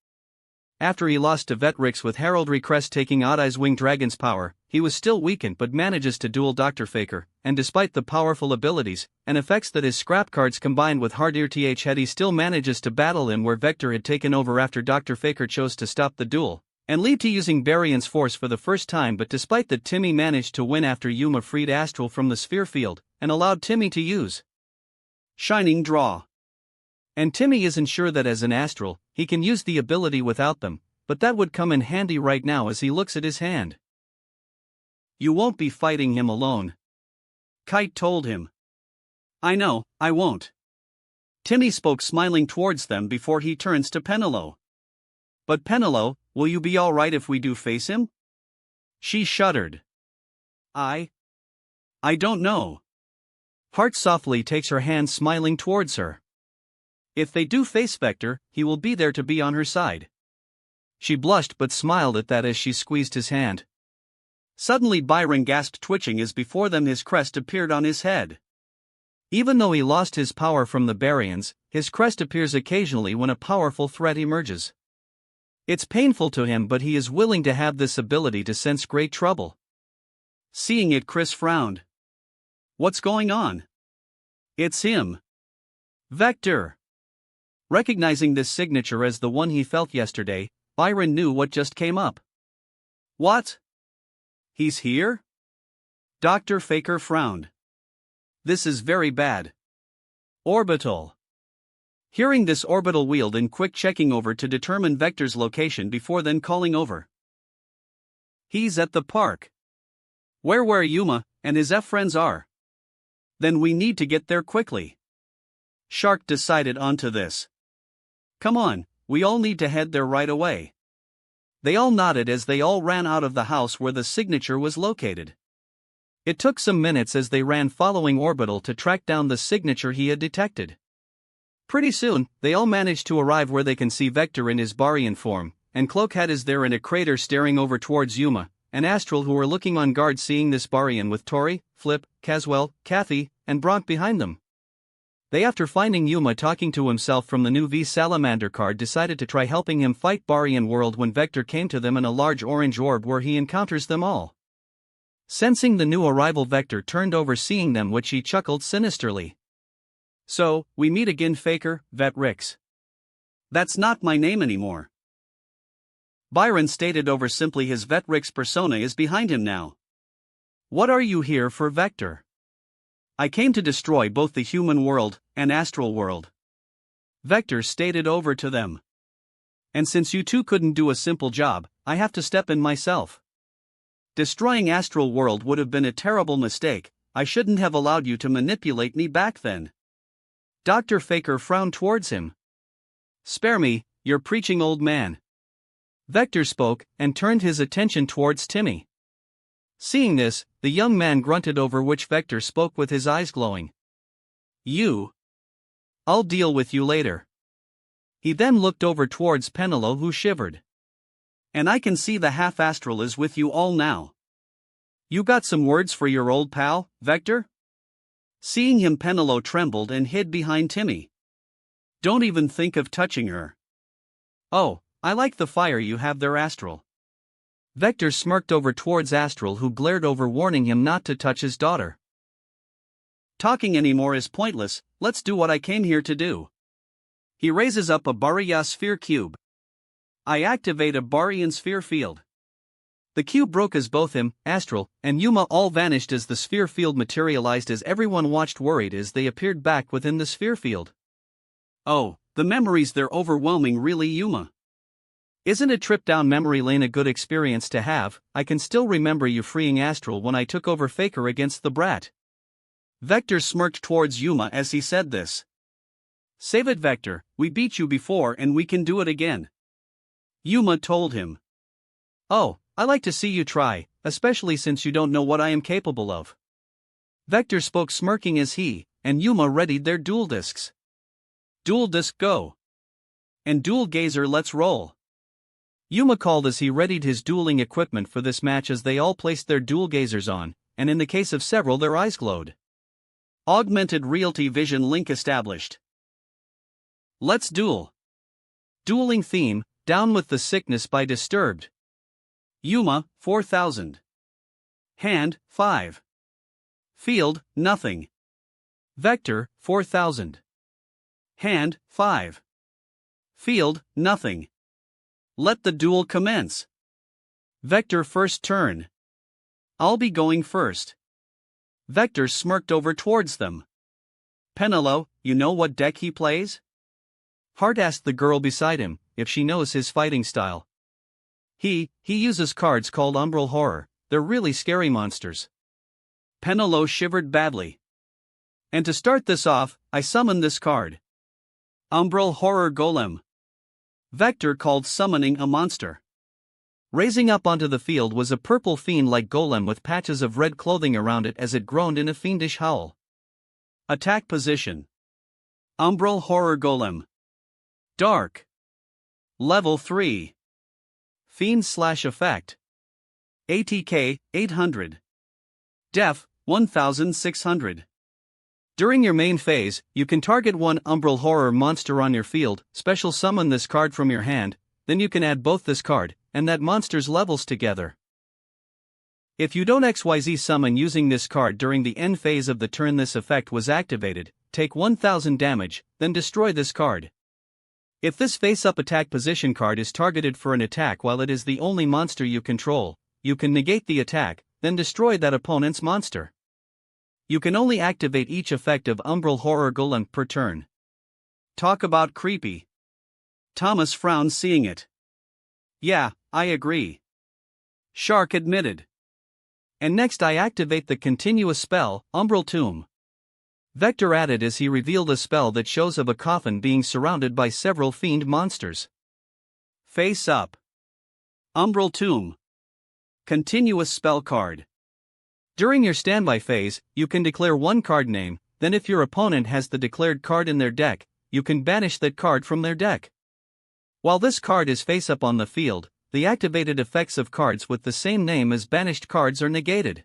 After he lost to Vetrix with Heraldry Crest taking Odd-Eye's Winged Dragon's power, he was still weakened but manages to duel Dr. Faker, and despite the powerful abilities and effects that his scrap cards combined with Hard Ear Th had, he still manages to battle in where Vector had taken over after Dr. Faker chose to stop the duel and leave to using Barian's force for the first time. But despite that, Timmy managed to win after Yuma freed Astral from the sphere field and allowed Timmy to use Shining Draw. And Timmy isn't sure that as an Astral, he can use the ability without them, but that would come in handy right now as he looks at his hand. You won't be fighting him alone, Kite told him. I know, I won't. Timmy spoke, smiling towards them before he turns to Penelo. But Penelo, will you be alright if we do face him? She shuddered. I don't know. Heart softly takes her hand, smiling towards her. If they do face Vector, he will be there to be on her side. She blushed but smiled at that as she squeezed his hand. Suddenly Byron gasped, twitching as before them his crest appeared on his head. Even though he lost his power from the Barians, his crest appears occasionally when a powerful threat emerges. It's painful to him, but he is willing to have this ability to sense great trouble. Seeing it, Chris frowned. What's going on? It's him. Vector. Recognizing this signature as the one he felt yesterday, Byron knew what just came up. What? He's here? Dr. Faker frowned. This is very bad. Orbital. Hearing this, Orbital wheeled in, quick checking over to determine Vector's location before then calling over. He's at the park. Where Yuma and his F-friends are. Then we need to get there quickly. Shark decided onto this. Come on, we all need to head there right away. They all nodded as they all ran out of the house where the signature was located. It took some minutes as they ran following Orbital to track down the signature he had detected. Pretty soon, they all managed to arrive where they can see Vector in his Barian form, and Cloakhead is there in a crater staring over towards Yuma and Astral, who are looking on guard, seeing this Barian with Tori, Flip, Caswell, Kathy, and Bronk behind them. They, after finding Yuma talking to himself from the new V Salamander card, decided to try helping him fight Barian world when Vector came to them in a large orange orb where he encounters them all. Sensing the new arrival, Vector turned over, seeing them, which he chuckled sinisterly. So, we meet again, Faker, Vetrix. That's not my name anymore. Byron stated over simply. His Vetrix persona is behind him now. What are you here for, Vector? I came to destroy both the human world and astral world. Vector stated over to them. And since you two couldn't do a simple job, I have to step in myself. Destroying astral world would have been a terrible mistake. I shouldn't have allowed you to manipulate me back then. Dr. Faker frowned towards him. Spare me, you're preaching, old man. Vector spoke and turned his attention towards Timmy. Seeing this, the young man grunted, over which Vector spoke with his eyes glowing. I'll deal with you later. He then looked over towards Penelo, who shivered. And I can see the half-astral is with you all now. You got some words for your old pal, Vector? Seeing him, Penelo trembled and hid behind Timmy. Don't even think of touching her. Oh, I like the fire you have there, Astral. Vector smirked over towards Astral, who glared over, warning him not to touch his daughter. Talking anymore is pointless, let's do what I came here to do. He raises up a Barya sphere cube. I activate a Baryan sphere field. The cube broke as both him, Astral, and Yuma all vanished as the sphere field materialized, as everyone watched worried as they appeared back within the sphere field. Oh, the memories, they're overwhelming, really, Yuma. Isn't a trip down memory lane a good experience to have? I can still remember you freeing Astral when I took over Faker against the brat. Vector smirked towards Yuma as he said this. Save it, Vector, we beat you before and we can do it again. Yuma told him. Oh, I like to see you try, especially since you don't know what I am capable of. Vector spoke, smirking as he and Yuma readied their dual discs. Dual disc go. And dual gazer, let's roll. Yuma called as he readied his dueling equipment for this match, as they all placed their dual gazers on, and in the case of several their eyes glowed. Augmented reality vision link established. Let's duel. Dueling theme, Down with the Sickness by Disturbed. Yuma, 4000. Hand, 5. Field, nothing. Vector, 4000. Hand, 5. Field, nothing. Let the duel commence. Vector, first turn. I'll be going first. Vector smirked over towards them. Penelo, you know what deck he plays? Hart asked the girl beside him if she knows his fighting style. He uses cards called Umbral Horror, they're really scary monsters. Penelo shivered badly. And to start this off, I summon this card. Umbral Horror Golem. Vector called summoning a monster. Raising up onto the field was a purple fiend-like golem with patches of red clothing around it as it groaned in a fiendish howl. Attack position. Umbral Horror Golem. Dark. Level 3. Fiend/effect. ATK, 800. Def, 1600. During your main phase, you can target one Umbral Horror monster on your field, special summon this card from your hand, then you can add both this card and that monster's levels together. If you don't XYZ summon using this card during the end phase of the turn this effect was activated, take 1000 damage, then destroy this card. If this face-up attack position card is targeted for an attack while it is the only monster you control, you can negate the attack, then destroy that opponent's monster. You can only activate each effect of Umbral Horror Golem per turn. Talk about creepy. Thomas frowned seeing it. Yeah, I agree. Shark admitted. And next I activate the continuous spell, Umbral Tomb. Vector added as he revealed a spell that shows of a coffin being surrounded by several fiend monsters. Face up. Umbral Tomb. Continuous spell card. During your standby phase, you can declare one card name, then if your opponent has the declared card in their deck, you can banish that card from their deck. While this card is face up on the field, the activated effects of cards with the same name as banished cards are negated.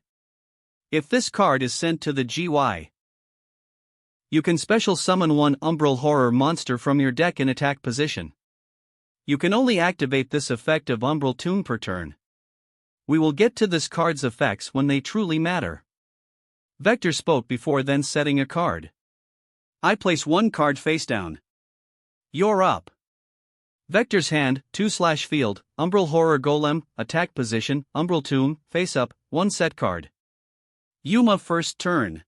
If this card is sent to the GY, you can special summon one Umbral Horror monster from your deck in attack position. You can only activate this effect of Umbral Tomb per turn. We will get to this card's effects when they truly matter. Vector spoke before then setting a card. I place one card face down. You're up. Vector's hand, 2/field, Umbral Horror Golem, attack position, Umbral Tomb, face up, 1 set card. Yuma first turn.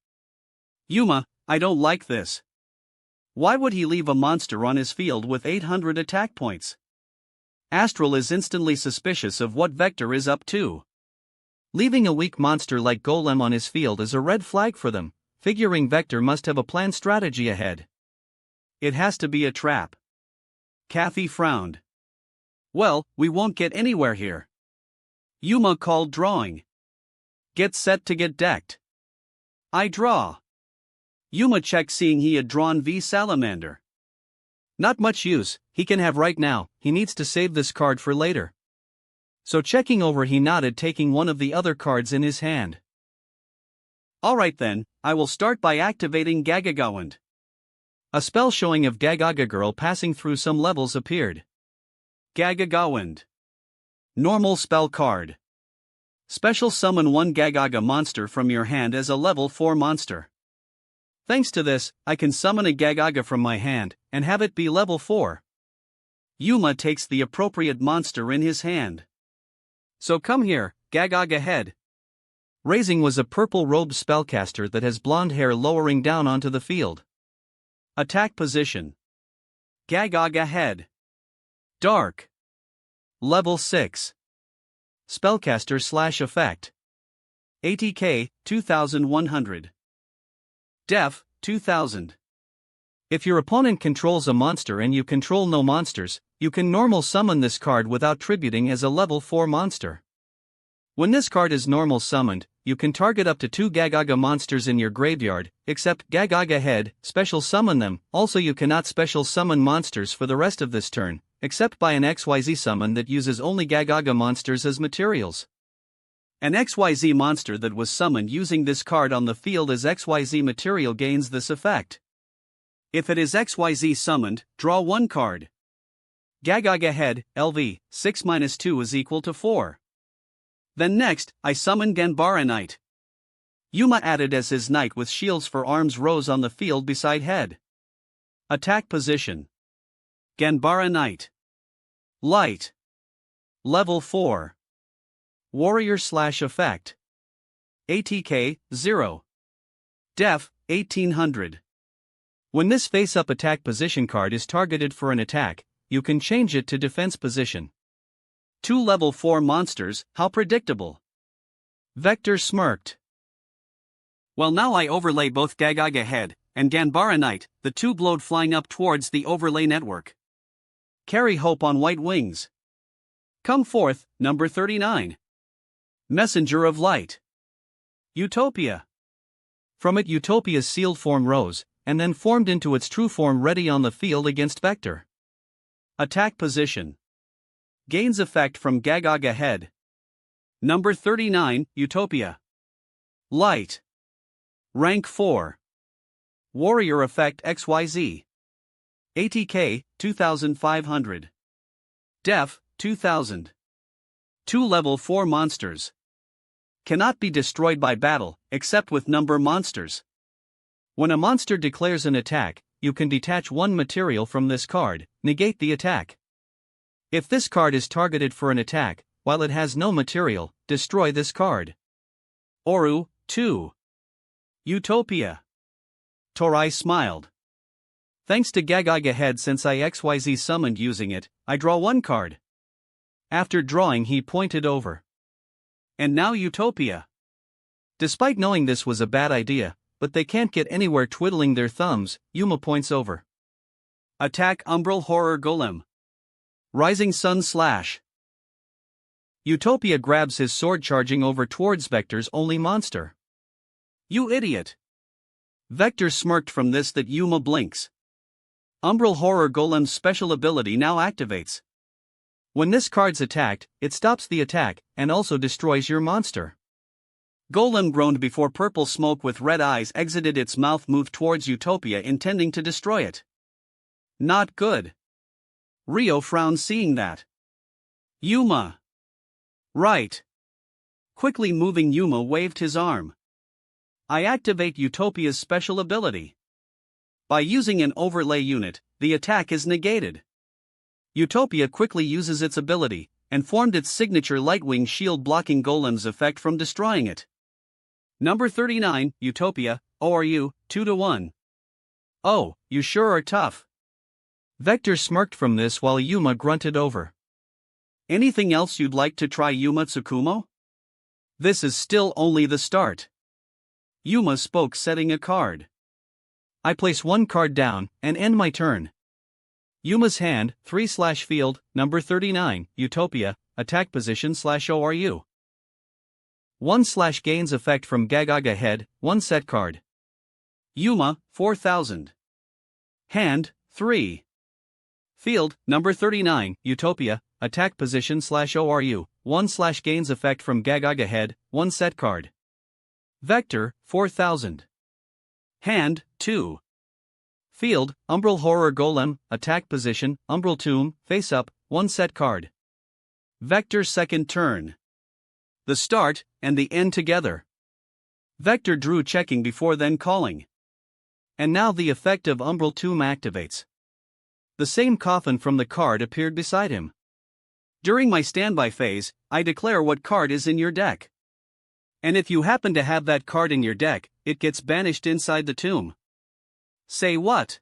Yuma, I don't like this. Why would he leave a monster on his field with 800 attack points? Astral is instantly suspicious of what Vector is up to. Leaving a weak monster like Golem on his field is a red flag for them, figuring Vector must have a planned strategy ahead. It has to be a trap. Kathy frowned. Well, we won't get anywhere here. Yuma called drawing. Get set to get decked. I draw. Yuma checked, seeing he had drawn V Salamander. Not much use, he can have right now, he needs to save this card for later. So checking over, he nodded, taking one of the other cards in his hand. Alright then, I will start by activating Gagagawand. A spell showing of Gagaga Girl passing through some levels appeared. Gagagawand. Normal spell card. Special summon one Gagaga monster from your hand as a level 4 monster. Thanks to this, I can summon a Gagaga from my hand, and have it be level 4. Yuma takes the appropriate monster in his hand. So come here, Gagaga head. Raising was a purple-robed spellcaster that has blonde hair lowering down onto the field. Attack position. Gagaga head. Dark. Level 6. Spellcaster / effect. ATK, 2100. Def, 2000. If your opponent controls a monster and you control no monsters, you can normal summon this card without tributing as a level 4 monster. When this card is normal summoned, you can target up to 2 Gagaga monsters in your graveyard, except Gagaga head, special summon them. Also, you cannot special summon monsters for the rest of this turn, except by an XYZ summon that uses only Gagaga monsters as materials. An XYZ monster that was summoned using this card on the field as XYZ material gains this effect. If it is XYZ summoned, draw 1 card. Gagaga head, LV, 6-2 is equal to 4. Then next, I summon Ganbara Knight. Yuma added as his knight with shields for arms rose on the field beside head. Attack position. Ganbara Knight. Light. Level 4. Warrior / effect. ATK, 0. Def, 1800. When this face-up attack position card is targeted for an attack, you can change it to defense position. 2 level 4 monsters, how predictable. Vector smirked. Well, now I overlay both Gagaga head and Ganbara Knight, the 2 glowed flying up towards the overlay network. Carry hope on white wings. Come forth, number 39. Messenger of Light. Utopia. From it Utopia's sealed form rose, and then formed into its true form ready on the field against Vector. Attack position. Gains effect from Gagaga head. Number 39, Utopia. Light. Rank 4. Warrior effect XYZ. ATK, 2500. Def, 2000. 2 level 4 monsters. Cannot be destroyed by battle, except with number monsters. When a monster declares an attack, you can detach 1 material from this card, negate the attack. If this card is targeted for an attack, while it has no material, destroy this card. Oru, 2. Utopia. Torai smiled. Thanks to Gagaga head, since I XYZ summoned using it, I draw 1 card. After drawing, he pointed over. And now Utopia. Despite knowing this was a bad idea, but they can't get anywhere twiddling their thumbs, Yuma points over. Attack Umbral Horror Golem. Rising Sun / Utopia grabs his sword, charging over towards Vector's only monster. You idiot! Vector smirked from this that Yuma blinks. Umbral Horror Golem's special ability now activates. When this card's attacked, it stops the attack, and also destroys your monster. Golem groaned before purple smoke with red eyes exited its mouth, moved towards Utopia, intending to destroy it. Not good. Rio frowned seeing that. Yuma. Right. Quickly moving, Yuma waved his arm. I activate Utopia's special ability. By using an overlay unit, the attack is negated. Utopia quickly uses its ability, and formed its signature Lightwing shield, blocking Golem's effect from destroying it. Number 39, Utopia, ORU, 2-1. Oh, you sure are tough. Vector smirked from this while Yuma grunted over. Anything else you'd like to try, Yuma Tsukumo? This is still only the start. Yuma spoke, setting a card. I place 1 card down, and end my turn. Yuma's hand, 3/field, number 39, Utopia, attack position /ORU. 1/gains effect from Gaga head, 1 set card. Yuma, 4000. Hand, 3. Field, number 39, Utopia, attack position /ORU, 1/gains effect from Gaga head, 1 set card. Vector, 4000. Hand, 2. Field, Umbral Horror Golem, attack position, Umbral Tomb, face up, 1 set card. Vector second turn. The start and the end together. Vector drew checking before then calling. And now the effect of Umbral Tomb activates. The same coffin from the card appeared beside him. During my standby phase, I declare what card is in your deck. And if you happen to have that card in your deck, it gets banished inside the tomb. Say what?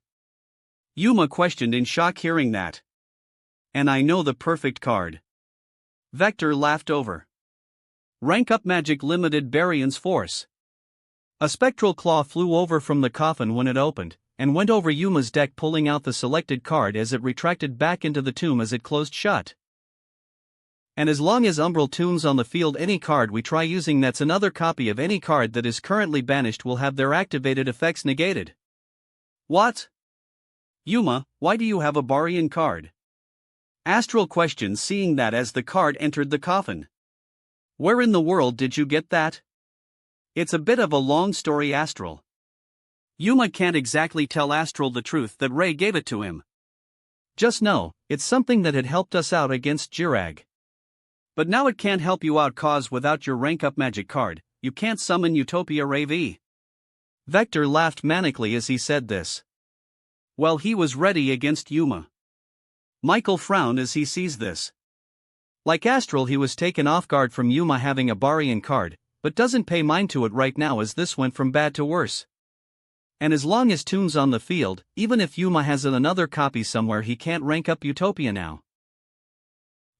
Yuma questioned in shock hearing that. And I know the perfect card. Vector laughed over. Rank up Magic Limited Baryon's Force. A spectral claw flew over from the coffin when it opened, and went over Yuma's deck, pulling out the selected card as it retracted back into the tomb as it closed shut. And as long as Umbral Tomb's on the field, any card we try using that's another copy of any card that is currently banished will have their activated effects negated. What? Yuma, why do you have a Baryon card? Astral questioned, seeing that as the card entered the coffin. Where in the world did you get that? It's a bit of a long story, Astral. Yuma can't exactly tell Astral the truth that Ray gave it to him. Just know, it's something that had helped us out against Jirag. But now it can't help you out, cause without your rank up magic card, you can't summon Utopia Ray V. Vector laughed manically as he said this. Well, he was ready against Yuma. Michael frowned as he sees this. Like Astral, he was taken off guard from Yuma having a Baryon card, but doesn't pay mind to it right now as this went from bad to worse. And as long as Tomb's on the field, even if Yuma has another copy somewhere, he can't rank up Utopia now.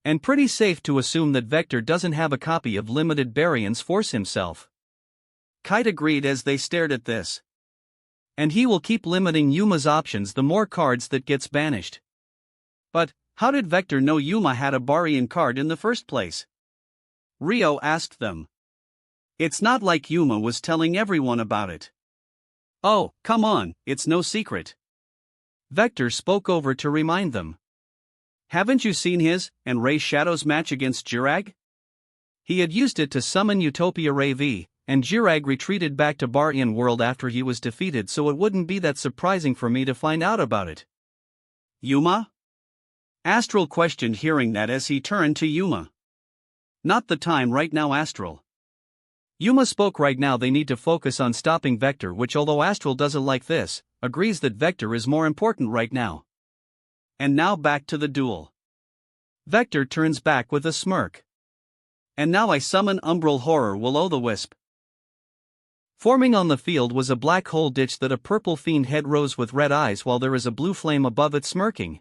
And pretty safe to assume that Vector doesn't have a copy of Limited Baryon's Force himself. Kite agreed as they stared at this. And he will keep limiting Yuma's options the more cards that gets banished. But, how did Vector know Yuma had a Baryon card in the first place? Rio asked them. It's not like Yuma was telling everyone about it. Oh, come on, it's no secret. Vector spoke over to remind them. Haven't you seen his and Ray Shadow's match against Jirag? He had used it to summon Utopia Ray V, and Jirag retreated back to Baryon World after he was defeated, so it wouldn't be that surprising for me to find out about it. Yuma? Astral questioned, hearing that as he turned to Yuma. Not the time right now, Astral. Yuma spoke. Right now they need to focus on stopping Vector, which, although Astral doesn't like this, agrees that Vector is more important right now. And now back to the duel. Vector turns back with a smirk. And now I summon Umbral Horror Will-O-the-Wisp. Forming on the field was a black hole ditch that a purple fiend head rose with red eyes while there is a blue flame above it smirking.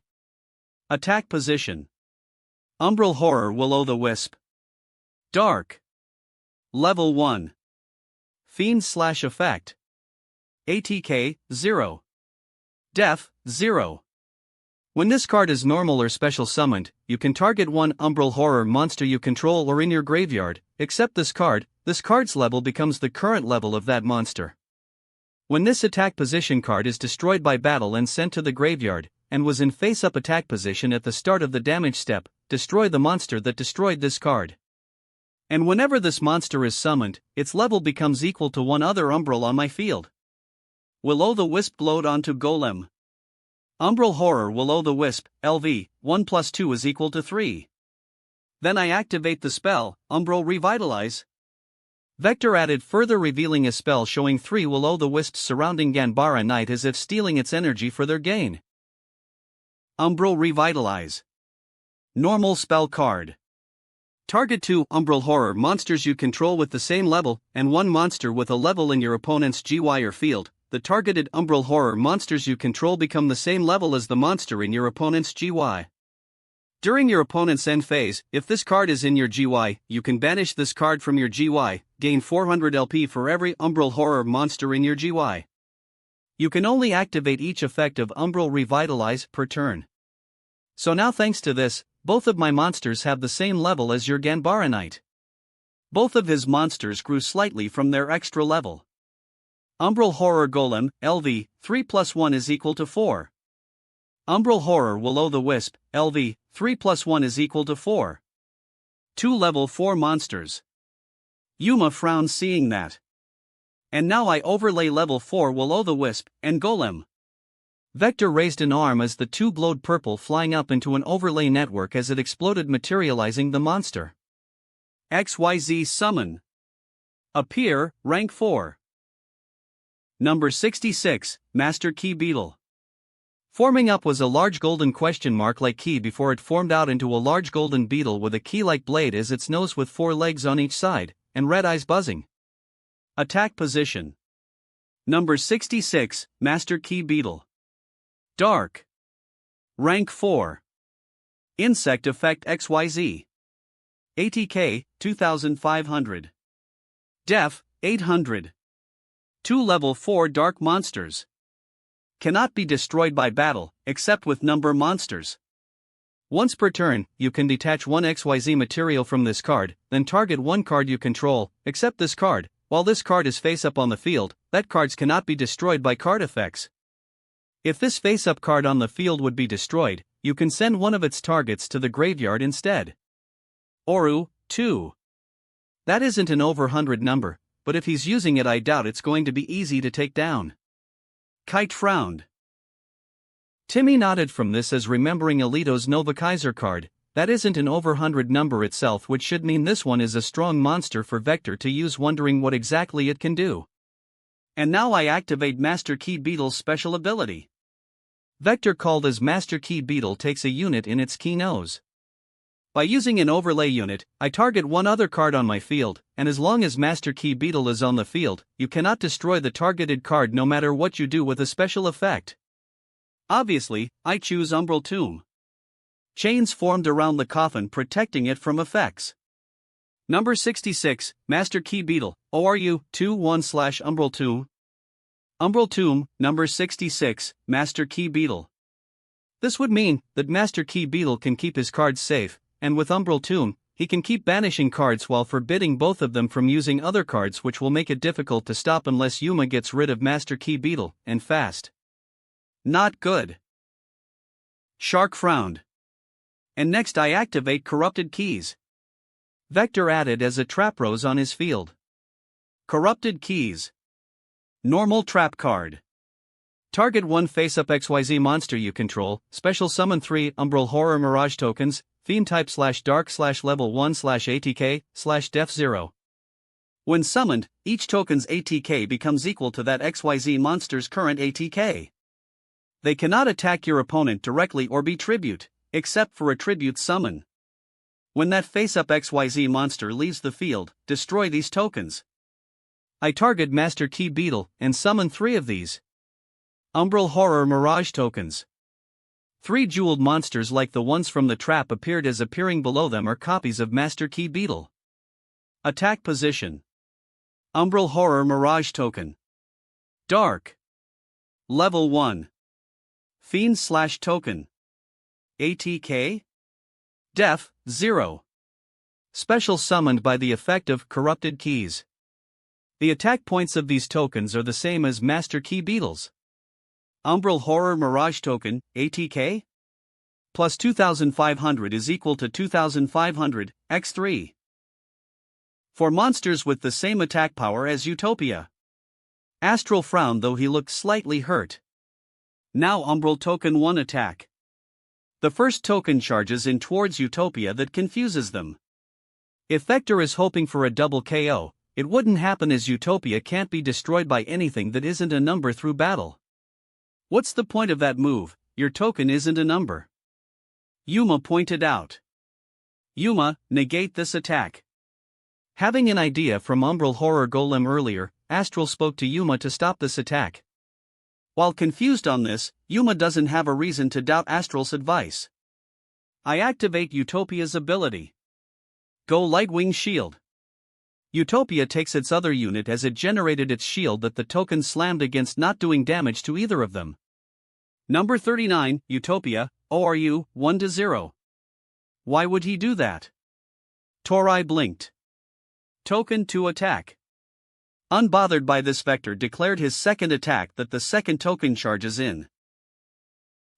Attack position. Umbral Horror Will-O-the-Wisp. Dark. Level 1. Fiend/effect. ATK, 0. Def, 0. When this card is normal or special summoned, you can target one Umbral Horror monster you control or in your graveyard. Except this card's level becomes the current level of that monster. When this attack position card is destroyed by battle and sent to the graveyard, and was in face-up attack position at the start of the damage step, destroy the monster that destroyed this card. And whenever this monster is summoned, its level becomes equal to one other Umbral on my field. Will-O-the-Wisp load onto Golem. Umbral Horror Will-O-the-Wisp, LV, 1+2 is equal to 3. Then I activate the spell, Umbral Revitalize. Vector added further, revealing a spell showing 3 Will-O-the-Wisps surrounding Ganbara Knight as if stealing its energy for their gain. Umbral Revitalize. Normal spell card. Target 2 Umbral Horror monsters you control with the same level, and 1 monster with a level in your opponent's GY or field. The targeted Umbral Horror monsters you control become the same level as the monster in your opponent's GY. During your opponent's end phase, if this card is in your GY, you can banish this card from your GY, gain 400 LP for every Umbral Horror monster in your GY. You can only activate each effect of Umbral Revitalize per turn. So now, thanks to this, both of my monsters have the same level as your Ganbara Knight. Both of his monsters grew slightly from their extra level. Umbral Horror Golem, LV, 3 plus 1 is equal to 4. Umbral Horror Will-O-the-Wisp, LV, 3 plus 1 is equal to 4. 2 level 4 monsters. Yuma frowns seeing that. And now I overlay level 4 Will-O-the-Wisp and Golem. Vector raised an arm as the two glowed purple, flying up into an overlay network as it exploded, materializing the monster. XYZ Summon. Appear, rank 4. Number 66, Master Key Beetle. Forming up was a large golden question mark-like key before it formed out into a large golden beetle with a key-like blade as its nose with 4 legs on each side, and red eyes buzzing. Attack position. Number 66, Master Key Beetle. Dark. Rank 4. Insect Effect XYZ. ATK, 2500. Def, 800. 2 level 4 dark monsters. Cannot be destroyed by battle, except with number monsters. Once per turn, you can detach one XYZ material from this card, then target one card you control, except this card. While this card is face up on the field, that cards cannot be destroyed by card effects. If this face up card on the field would be destroyed, you can send one of its targets to the graveyard instead. Oru, 2. That isn't an over 100 number, but if he's using it I doubt it's going to be easy to take down. Kite frowned. Timmy nodded from this as remembering Alito's Nova Kaiser card. That isn't an over 100 number itself, which should mean this one is a strong monster for Vector to use, wondering what exactly it can do. And now I activate Master Key Beetle's special ability. Vector, called as Master Key Beetle, takes a unit in its key nose. By using an overlay unit, I target one other card on my field, and as long as Master Key Beetle is on the field, you cannot destroy the targeted card no matter what you do with a special effect. Obviously, I choose Umbral Tomb. Chains formed around the coffin protecting it from effects. Number 66, Master Key Beetle, ORU, 2-1/Umbral Tomb. Umbral Tomb, number 66, Master Key Beetle. This would mean that Master Key Beetle can keep his cards safe, and with Umbral Tomb, he can keep banishing cards while forbidding both of them from using other cards, which will make it difficult to stop unless Yuma gets rid of Master Key Beetle, and fast. Not good. Shark frowned. And next I activate Corrupted Keys. Vector added as a trap rose on his field. Corrupted Keys. Normal trap card. Target one face-up XYZ monster you control, special summon 3 Umbral Horror Mirage tokens, theme type /dark /level 1 /ATK /def 0. When summoned, each token's ATK becomes equal to that XYZ monster's current ATK. They cannot attack your opponent directly or be tribute, except for a tribute summon. When that face-up XYZ monster leaves the field, destroy these tokens. I target Master Key Beetle and summon 3 of these Umbral Horror Mirage tokens. 3 jeweled monsters like the ones from the trap appeared, as appearing below them are copies of Master Key Beetle. Attack position. Umbral Horror Mirage token. Dark. Level 1. Fiend/token. ATK? Def, 0. Special summoned by the effect of Corrupted Keys. The attack points of these tokens are the same as Master Key Beetle's. Umbral Horror Mirage token, ATK? Plus 2500 is equal to 2500, x3. For monsters with the same attack power as Utopia. Astral frowned, though he looked slightly hurt. Now Umbral token 1 attack. The first token charges in towards Utopia that confuses them. If Vector is hoping for a double KO, it wouldn't happen, as Utopia can't be destroyed by anything that isn't a number through battle. What's the point of that move? Your token isn't a number. Yuma pointed out. Yuma, negate this attack. Having an idea from Umbral Horror Golem earlier, Astral spoke to Yuma to stop this attack. While confused on this, Yuma doesn't have a reason to doubt Astral's advice. I activate Utopia's ability. Go Lightwing Shield. Utopia takes its other unit as it generated its shield that the token slammed against, not doing damage to either of them. Number 39, Utopia, ORU, 1-0. Why would he do that? Torai blinked. Token to attack. Unbothered by this, Vector declared his second attack that the second token charges in.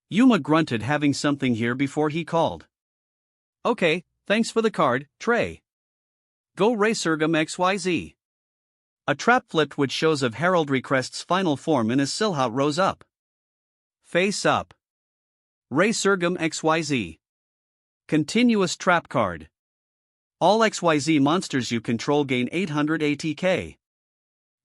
Yuma grunted, having something here before he called. Okay, thanks for the card, Trey. Go Resurgam XYZ. A trap flipped which shows of Heraldry Crest's final form in a Silhouette rose up. Face up. Resurgam XYZ. Continuous trap card. All XYZ monsters you control gain 800 ATK.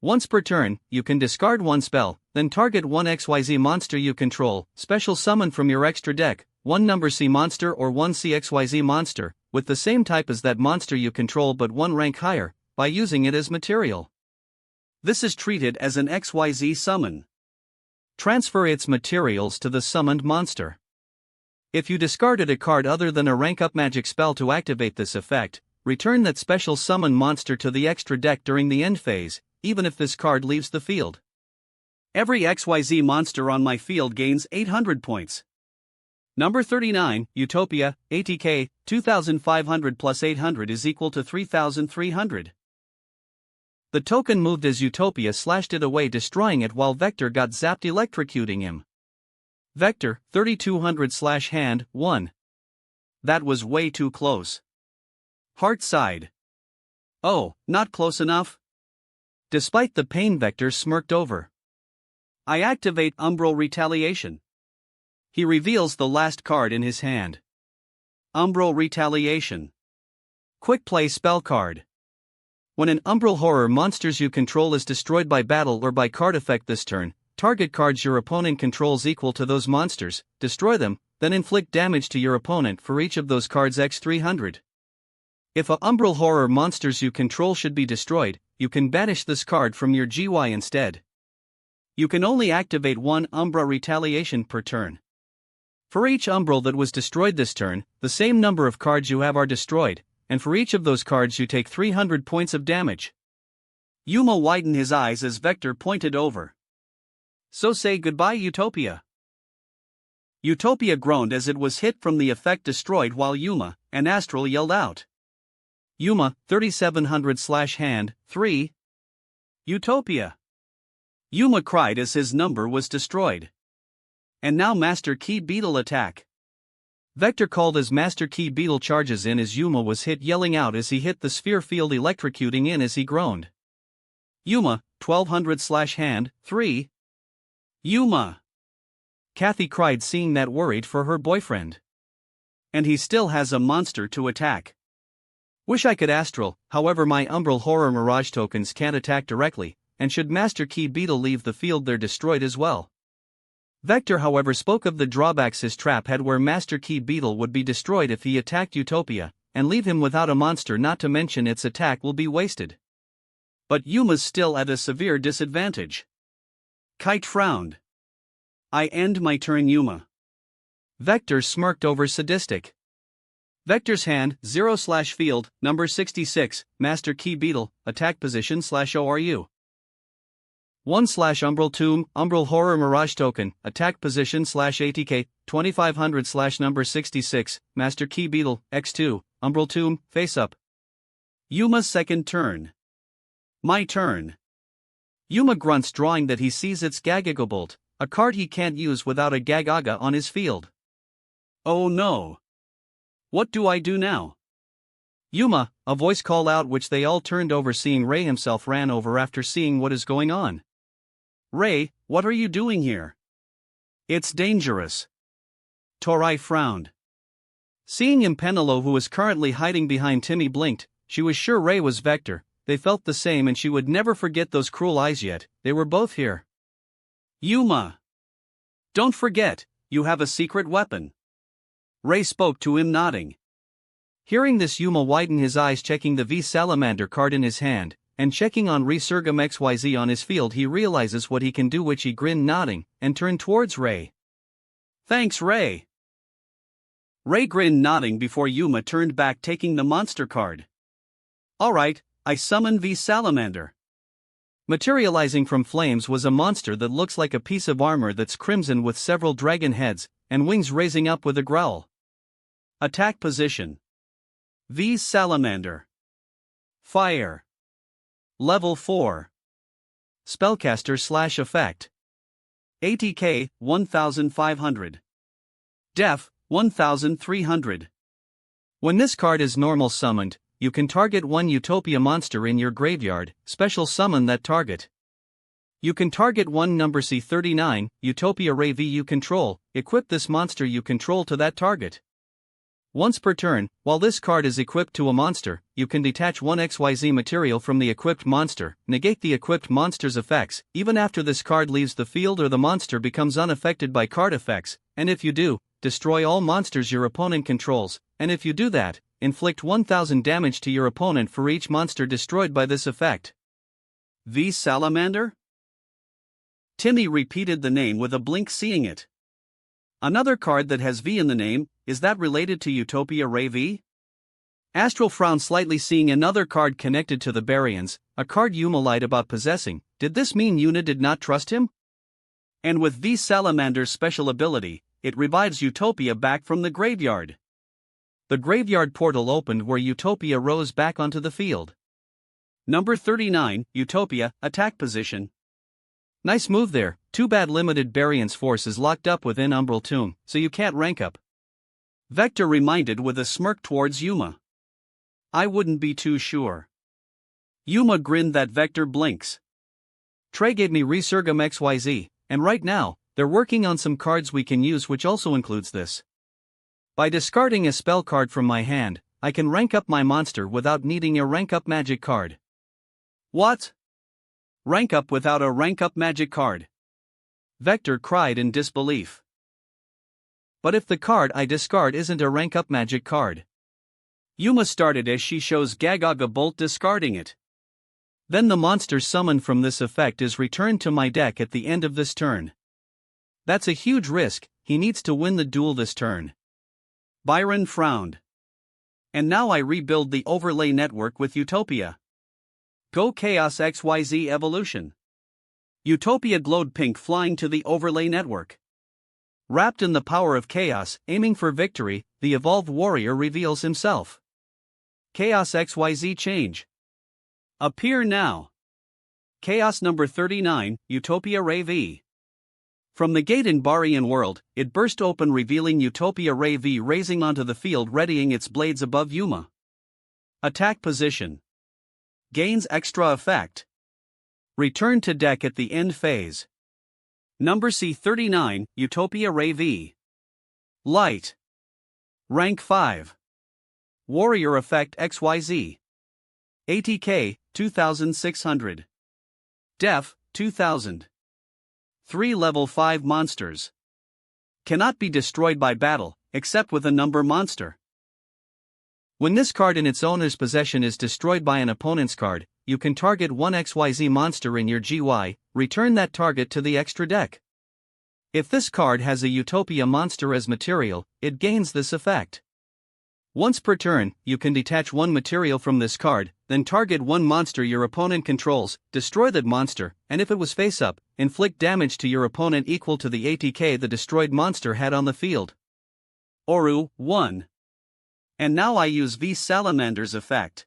Once per turn, you can discard one spell, then target one XYZ monster you control, special summon from your extra deck, one number C monster or one CXYZ monster, with the same type as that monster you control but one rank higher, by using it as material. This is treated as an XYZ summon. Transfer its materials to the summoned monster. If you discarded a card other than a rank-up magic spell to activate this effect, return that special summon monster to the extra deck during the end phase, even if this card leaves the field. Every XYZ monster on my field gains 800 points. Number 39, Utopia, ATK, 2500 plus 800 is equal to 3300. The token moved as Utopia slashed it away, destroying it, while Vector got zapped, electrocuting him. Vector, 3200/hand, 1. That was way too close. Heart sighed. Oh, not close enough? Despite the pain, Vector smirked over. I activate Umbral Retaliation. He reveals the last card in his hand. Umbral Retaliation. Quick play spell card. When an Umbral Horror monsters you control is destroyed by battle or by card effect this turn, target cards your opponent controls equal to those monsters, destroy them, then inflict damage to your opponent for each of those cards x 300. If a Umbral Horror monsters you control should be destroyed, you can banish this card from your GY instead. You can only activate one Umbra Retaliation per turn. For each Umbral that was destroyed this turn, the same number of cards you have are destroyed, and for each of those cards you take 300 points of damage. Yuma widened his eyes as Vector pointed over. So say goodbye, Utopia. Utopia groaned as it was hit from the effect destroyed, while Yuma and Astral yelled out. Yuma, 3700/hand, 3. Utopia. Yuma cried as his number was destroyed. And now Master Key Beetle attack. Vector called as Master Key Beetle charges in as Yuma was hit, yelling out as he hit the sphere field, electrocuting in as he groaned. Yuma, 1200/hand, 3. Yuma. Kathy cried, seeing that, worried for her boyfriend. And he still has a monster to attack. Wish I could Astral, however my Umbral Horror Mirage tokens can't attack directly, and should Master Key Beetle leave the field they're destroyed as well. Vector however spoke of the drawbacks his trap had, where Master Key Beetle would be destroyed if he attacked Utopia, and leave him without a monster, not to mention its attack will be wasted. But Yuma's still at a severe disadvantage. Kite frowned. I end my turn, Yuma. Vector smirked over, sadistic. Vector's hand, 0/field, number 66, Master Key Beetle, attack position /ORU. 1/Umbral Tomb, Umbral Horror Mirage token, attack position /ATK, 2500/number 66, Master Key Beetle, X2, Umbral Tomb, face up. Yuma's second turn. My turn. Yuma grunts, drawing that he sees its Gagagobolt, a card he can't use without a Gagaga on his field. Oh no. What do I do now? Yuma, a voice called out, which they all turned over, seeing Ray himself ran over after seeing what is going on. Ray, what are you doing here? It's dangerous. Torai frowned. Seeing Impenelo, who was currently hiding behind Timmy, blinked. She was sure Ray was Vector. They felt the same, and she would never forget those cruel eyes, yet they were both here. Yuma. Don't forget, you have a secret weapon. Ray spoke to him, nodding. Hearing this, Yuma widened his eyes, checking the V Salamander card in his hand, and checking on Resurgam XYZ on his field. He realizes what he can do, which he grinned, nodding, and turned towards Ray. Thanks, Ray. Ray grinned, nodding, before Yuma turned back, taking the monster card. Alright, I summon V Salamander. Materializing from flames was a monster that looks like a piece of armor that's crimson with several dragon heads, and wings raising up with a growl. Attack position. V Salamander. Fire. Level 4. Spellcaster / Effect. ATK 1500. Def 1300. When this card is normal summoned, you can target one Utopia monster in your graveyard, special summon that target. You can target one number C39, Utopia Ray V you control, equip this monster you control to that target. Once per turn, while this card is equipped to a monster, you can detach one XYZ material from the equipped monster, negate the equipped monster's effects, even after this card leaves the field or the monster becomes unaffected by card effects, and if you do, destroy all monsters your opponent controls, and if you do that, inflict 1000 damage to your opponent for each monster destroyed by this effect. V Salamander? Timmy repeated the name with a blink seeing it. Another card that has V in the name, is that related to Utopia Ray V? Astral frowned slightly seeing another card connected to the Baryons, a card Yuma lied about possessing. Did this mean Yuna did not trust him? And with V Salamander's special ability, it revives Utopia back from the graveyard. The graveyard portal opened where Utopia rose back onto the field. Number 39, Utopia, attack position. Nice move there, too bad limited Baryons force is locked up within Umbral Tomb, so you can't rank up. Vector reminded with a smirk towards Yuma. I wouldn't be too sure. Yuma grinned that Vector blinks. Trey gave me Resurgam XYZ, and right now, they're working on some cards we can use which also includes this. By discarding a spell card from my hand, I can rank up my monster without needing a rank up magic card. What? Rank up without a rank up magic card? Vector cried in disbelief. But if the card I discard isn't a rank up magic card? Yuma started as she shows Gagaga Bolt discarding it. Then the monster summoned from this effect is returned to my deck at the end of this turn. That's a huge risk, he needs to win the duel this turn. Byron frowned. And now I rebuild the overlay network with Utopia. Go Chaos XYZ Evolution. Utopia glowed pink flying to the overlay network. Wrapped in the power of chaos, aiming for victory, the evolved warrior reveals himself. Chaos XYZ change. Appear now. Chaos number 39, Utopia Ray V. From the gate in Baryan world, it burst open revealing Utopia Ray V raising onto the field readying its blades above Yuma. Attack position. Gains extra effect. Return to deck at the end phase. Number C39, Utopia Ray V. Light. Rank 5. Warrior effect XYZ. ATK, 2600. Def, 2000. 3 level 5 monsters. Cannot be destroyed by battle, except with a number monster. When this card in its owner's possession is destroyed by an opponent's card, you can target one XYZ monster in your GY, return that target to the extra deck. If this card has a Utopia monster as material, it gains this effect. Once per turn, you can detach one material from this card, then target one monster your opponent controls, destroy that monster, and if it was face up, inflict damage to your opponent equal to the ATK the destroyed monster had on the field. Oru, 1. And now I use V Salamander's effect.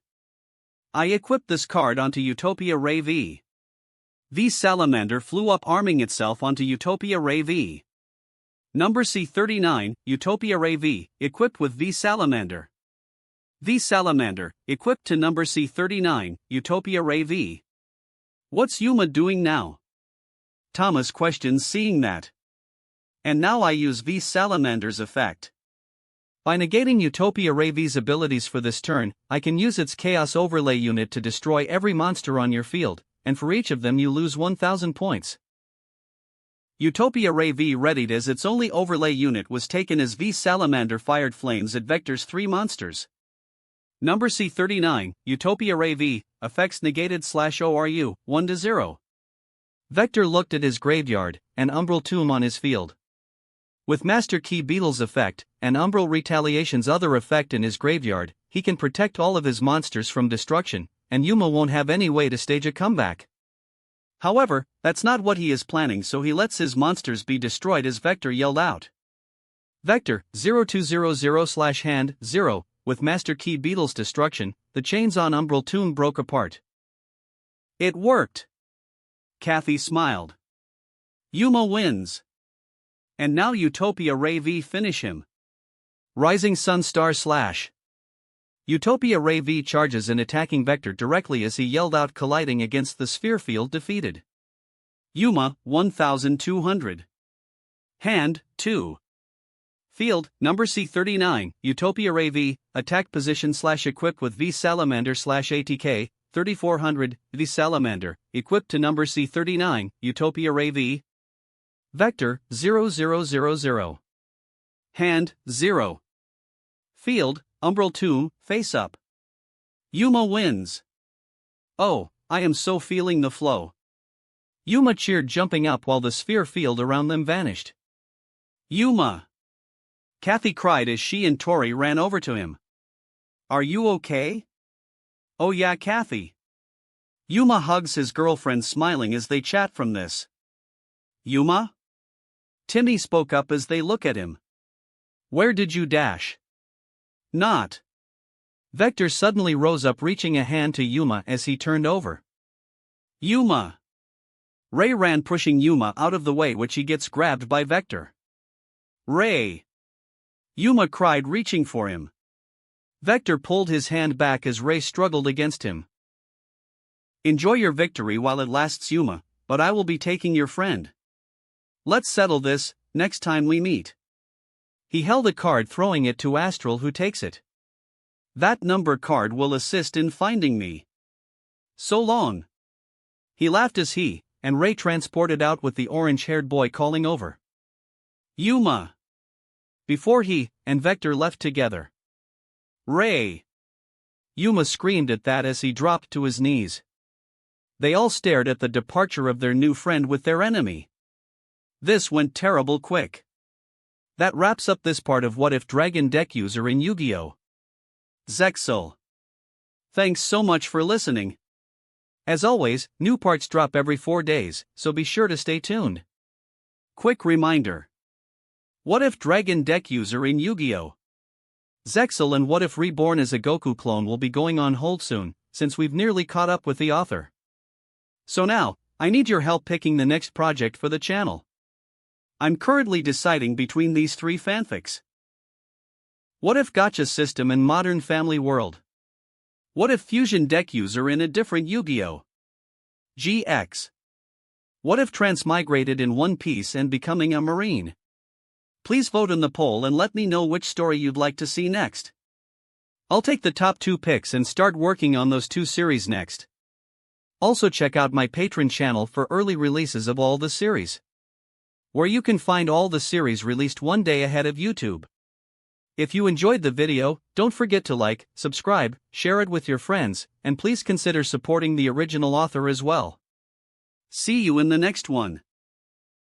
I equip this card onto Utopia Ray V. V Salamander flew up arming itself onto Utopia Ray V. Number C39, Utopia Ray V, equipped with V Salamander. V Salamander, equipped to number C39, Utopia Ray V. What's Yuma doing now? Thomas questions seeing that. And now I use V Salamander's effect. By negating Utopia Ray V's abilities for this turn, I can use its Chaos Overlay unit to destroy every monster on your field, and for each of them you lose 1000 points. Utopia Ray V readied as its only overlay unit was taken as V Salamander fired flames at Vector's 3 monsters. Number C39, Utopia Ray V, effects negated /ORU, 1-0. Vector looked at his graveyard, and Umbral Tomb on his field. With Master Key Beetle's effect, and Umbral Retaliation's other effect in his graveyard, he can protect all of his monsters from destruction, and Yuma won't have any way to stage a comeback. However, that's not what he is planning, so he lets his monsters be destroyed as Vector yelled out. Vector, 0200/hand, 0, with Master Key Beetle's destruction, the chains on Umbral Tomb broke apart. It worked. Kathy smiled. Yuma wins. And now Utopia Ray V finish him. Rising Sun Star Slash. Utopia Ray V charges an attacking Vector directly as he yelled out, colliding against the sphere field, defeated. Yuma, 1200. Hand, 2. Field, number C39, Utopia Ray V, attack position / equipped with V Salamander / ATK, 3400, V Salamander, equipped to number C39, Utopia Ray V. Vector, 0000. Hand, 0. Field, Umbral Tomb, face up. Yuma wins. Oh, I am so feeling the flow. Yuma cheered, jumping up while the sphere field around them vanished. Yuma! Kathy cried as she and Tori ran over to him. Are you okay? Oh yeah, Kathy. Yuma hugs his girlfriend, smiling as they chat from this. Yuma? Timmy spoke up as they look at him. Where did you dash? Not. Vector suddenly rose up, reaching a hand to Yuma as he turned over. Yuma! Ray ran, pushing Yuma out of the way, which he gets grabbed by Vector. Ray! Yuma cried, reaching for him. Vector pulled his hand back as Ray struggled against him. Enjoy your victory while it lasts, Yuma, but I will be taking your friend. Let's settle this next time we meet. He held a card, throwing it to Astral, who takes it. That number card will assist in finding me. So long. He laughed as he and Ray transported out, with the orange-haired boy calling over. Yuma! Before he and Vector left together. Ray! Yuma screamed at that as he dropped to his knees. They all stared at the departure of their new friend with their enemy. This went terrible quick. That wraps up this part of What If Dragon Deck User in Yu-Gi-Oh! Zexal. Thanks so much for listening. As always, new parts drop every 4 days, so be sure to stay tuned. Quick reminder. What If Dragon Deck User in Yu-Gi-Oh! Zexal and What If Reborn as a Goku clone will be going on hold soon, since we've nearly caught up with the author. So now, I need your help picking the next project for the channel. I'm currently deciding between these 3 fanfics. What If Gacha System in Modern Family World? What If Fusion Deck User in a different Yu-Gi-Oh! GX? What If Transmigrated in One Piece and becoming a Marine? Please vote in the poll and let me know which story you'd like to see next. I'll take the top 2 picks and start working on those 2 series next. Also check out my Patreon channel for early releases of all the series, where you can find all the series released one day ahead of YouTube. If you enjoyed the video, don't forget to like, subscribe, share it with your friends, and please consider supporting the original author as well. See you in the next one.